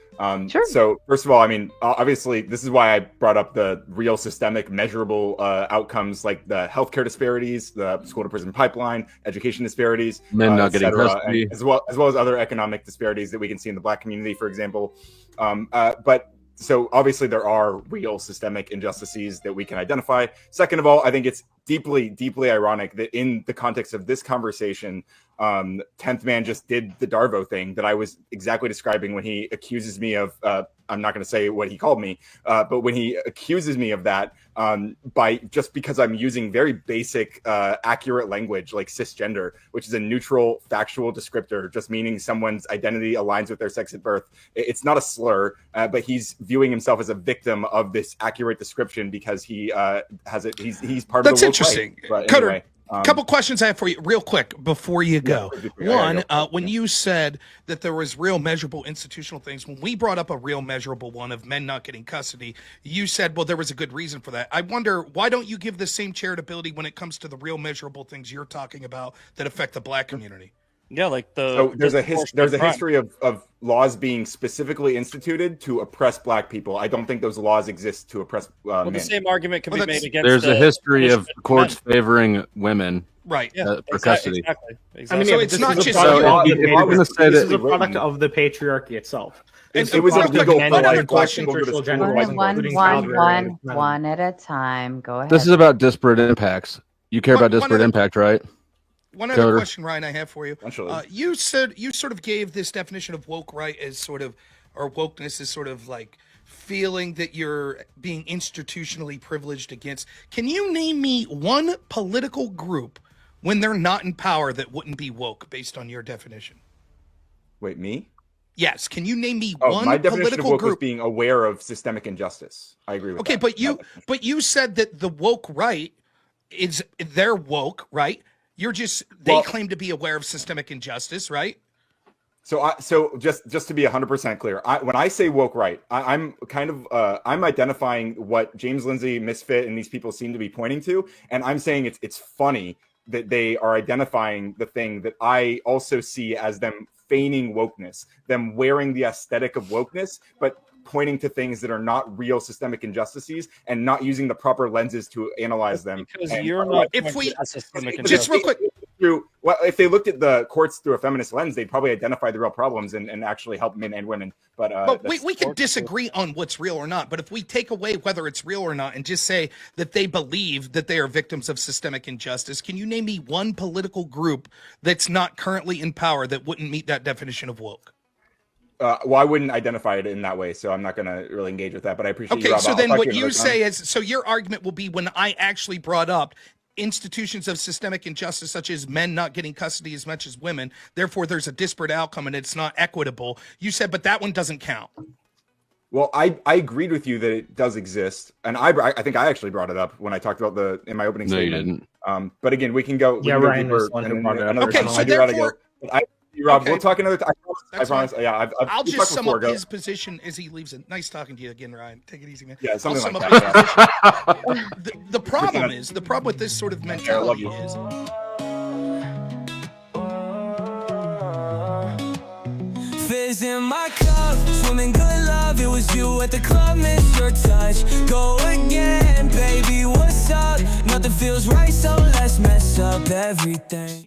[SPEAKER 2] Sure.
[SPEAKER 1] So first of all, I mean, obviously, this is why I brought up the real systemic measurable outcomes like the healthcare disparities, the school to prison pipeline, education disparities,
[SPEAKER 13] men not getting custody,
[SPEAKER 1] as well as other economic disparities that we can see in the Black community, for example. But so obviously there are real systemic injustices that we can identify. Second of all, I think it's deeply, deeply ironic that in the context of this conversation, 10th Man just did the Darvo thing that I was exactly describing when he accuses me of, I'm not going to say what he called me, but when he accuses me of that by just because I'm using very basic, accurate language like cisgender, which is a neutral, factual descriptor, just meaning someone's identity aligns with their sex at birth. It's not a slur, but he's viewing himself as a victim of this accurate description because he has it. He's part of the woke
[SPEAKER 4] interesting.
[SPEAKER 1] Right. But
[SPEAKER 4] Cutter,
[SPEAKER 1] anyway,
[SPEAKER 4] couple questions I have for you real quick before you go. One, when you said that there was real measurable institutional things, when we brought up a real measurable one of men not getting custody, you said, well, there was a good reason for that. I wonder, why don't you give the same charitability when it comes to the real measurable things you're talking about that affect the Black community?
[SPEAKER 5] Yeah, like
[SPEAKER 1] so there's a history of laws being specifically instituted to oppress Black people. I don't think those laws exist to oppress men.
[SPEAKER 5] The same argument can be made against.
[SPEAKER 13] There's a history of courts favoring women,
[SPEAKER 4] right?
[SPEAKER 13] For custody.
[SPEAKER 11] Exactly.
[SPEAKER 4] I mean, so it's not just.
[SPEAKER 11] This is a product of the patriarchy itself.
[SPEAKER 1] It was a legal.
[SPEAKER 11] Another
[SPEAKER 2] question. One at a time. Go ahead.
[SPEAKER 13] This is about disparate impacts. You care about disparate impact, right?
[SPEAKER 4] One other question, Ryan, I have for you. You said you sort of gave this definition of woke right as sort of, or wokeness as sort of like feeling that you're being institutionally privileged against. Can you name me one political group when they're not in power that wouldn't be woke based on your definition?
[SPEAKER 1] Wait, me?
[SPEAKER 4] Yes. Can you name me one
[SPEAKER 1] my definition
[SPEAKER 4] political
[SPEAKER 1] of woke
[SPEAKER 4] group?
[SPEAKER 1] Was being aware of systemic injustice. I agree with that.
[SPEAKER 4] Okay, but you said that the woke right is they're woke, right? You're just they claim to be aware of systemic injustice, right?
[SPEAKER 1] So just to be 100% clear, when I say woke right, I'm kind of I'm identifying what James Lindsay, Misfit, and these people seem to be pointing to, and I'm saying it's funny that they are identifying the thing that I also see as them feigning wokeness, them wearing the aesthetic of wokeness, but pointing to things that are not real systemic injustices and not using the proper lenses to analyze them.
[SPEAKER 5] Because you're not.
[SPEAKER 4] If we
[SPEAKER 5] systemic
[SPEAKER 4] just real quick.
[SPEAKER 1] Well, if they looked at the courts through a feminist lens, they'd probably identify the real problems and actually help men and women. But
[SPEAKER 4] we can disagree on what's real or not. But if we take away whether it's real or not and just say that they believe that they are victims of systemic injustice, can you name me one political group that's not currently in power that wouldn't meet that definition of woke?
[SPEAKER 1] Well, I wouldn't identify it in that way, so I'm not going to really engage with that. But I appreciate you,
[SPEAKER 4] Okay,
[SPEAKER 1] Rob.
[SPEAKER 4] so
[SPEAKER 1] I'll
[SPEAKER 4] then
[SPEAKER 1] talk to
[SPEAKER 4] what
[SPEAKER 1] you
[SPEAKER 4] you
[SPEAKER 1] another
[SPEAKER 4] say
[SPEAKER 1] time.
[SPEAKER 4] is, so your argument will be when I actually brought up institutions of systemic injustice, such as men not getting custody as much as women, therefore there's a disparate outcome and it's not equitable. You said, but that one doesn't count.
[SPEAKER 1] Well, I agreed with you that it does exist, and I think I actually brought it up when I talked about in my opening
[SPEAKER 13] No, you
[SPEAKER 1] statement.
[SPEAKER 13] didn't.
[SPEAKER 1] But again, we can go.
[SPEAKER 11] Yeah,
[SPEAKER 1] we can
[SPEAKER 11] Ryan
[SPEAKER 1] go
[SPEAKER 11] was
[SPEAKER 1] deeper
[SPEAKER 11] the one who
[SPEAKER 1] and
[SPEAKER 11] brought it up.
[SPEAKER 1] another
[SPEAKER 4] Okay,
[SPEAKER 1] time.
[SPEAKER 4] so
[SPEAKER 1] I do gotta
[SPEAKER 4] therefore-
[SPEAKER 1] go. Rob,
[SPEAKER 4] Okay.
[SPEAKER 1] we'll talk another time. I
[SPEAKER 4] That's
[SPEAKER 1] promise.
[SPEAKER 4] fine.
[SPEAKER 1] Yeah,
[SPEAKER 4] I'll
[SPEAKER 1] we've
[SPEAKER 4] just
[SPEAKER 1] talked
[SPEAKER 4] sum
[SPEAKER 1] before.
[SPEAKER 4] up
[SPEAKER 1] Go.
[SPEAKER 4] his position as he leaves it. Nice talking to you again, Ryan. Take it easy, man.
[SPEAKER 1] Yeah, something
[SPEAKER 4] I'll
[SPEAKER 1] like
[SPEAKER 4] sum
[SPEAKER 1] that.
[SPEAKER 4] up his position. The problem with this sort of mentality
[SPEAKER 1] you.
[SPEAKER 4] is
[SPEAKER 14] Fizz in my cup, swimming good love. It was you at the club, miss your touch. Go again, baby, what's up? Nothing feels right, so let's mess up everything.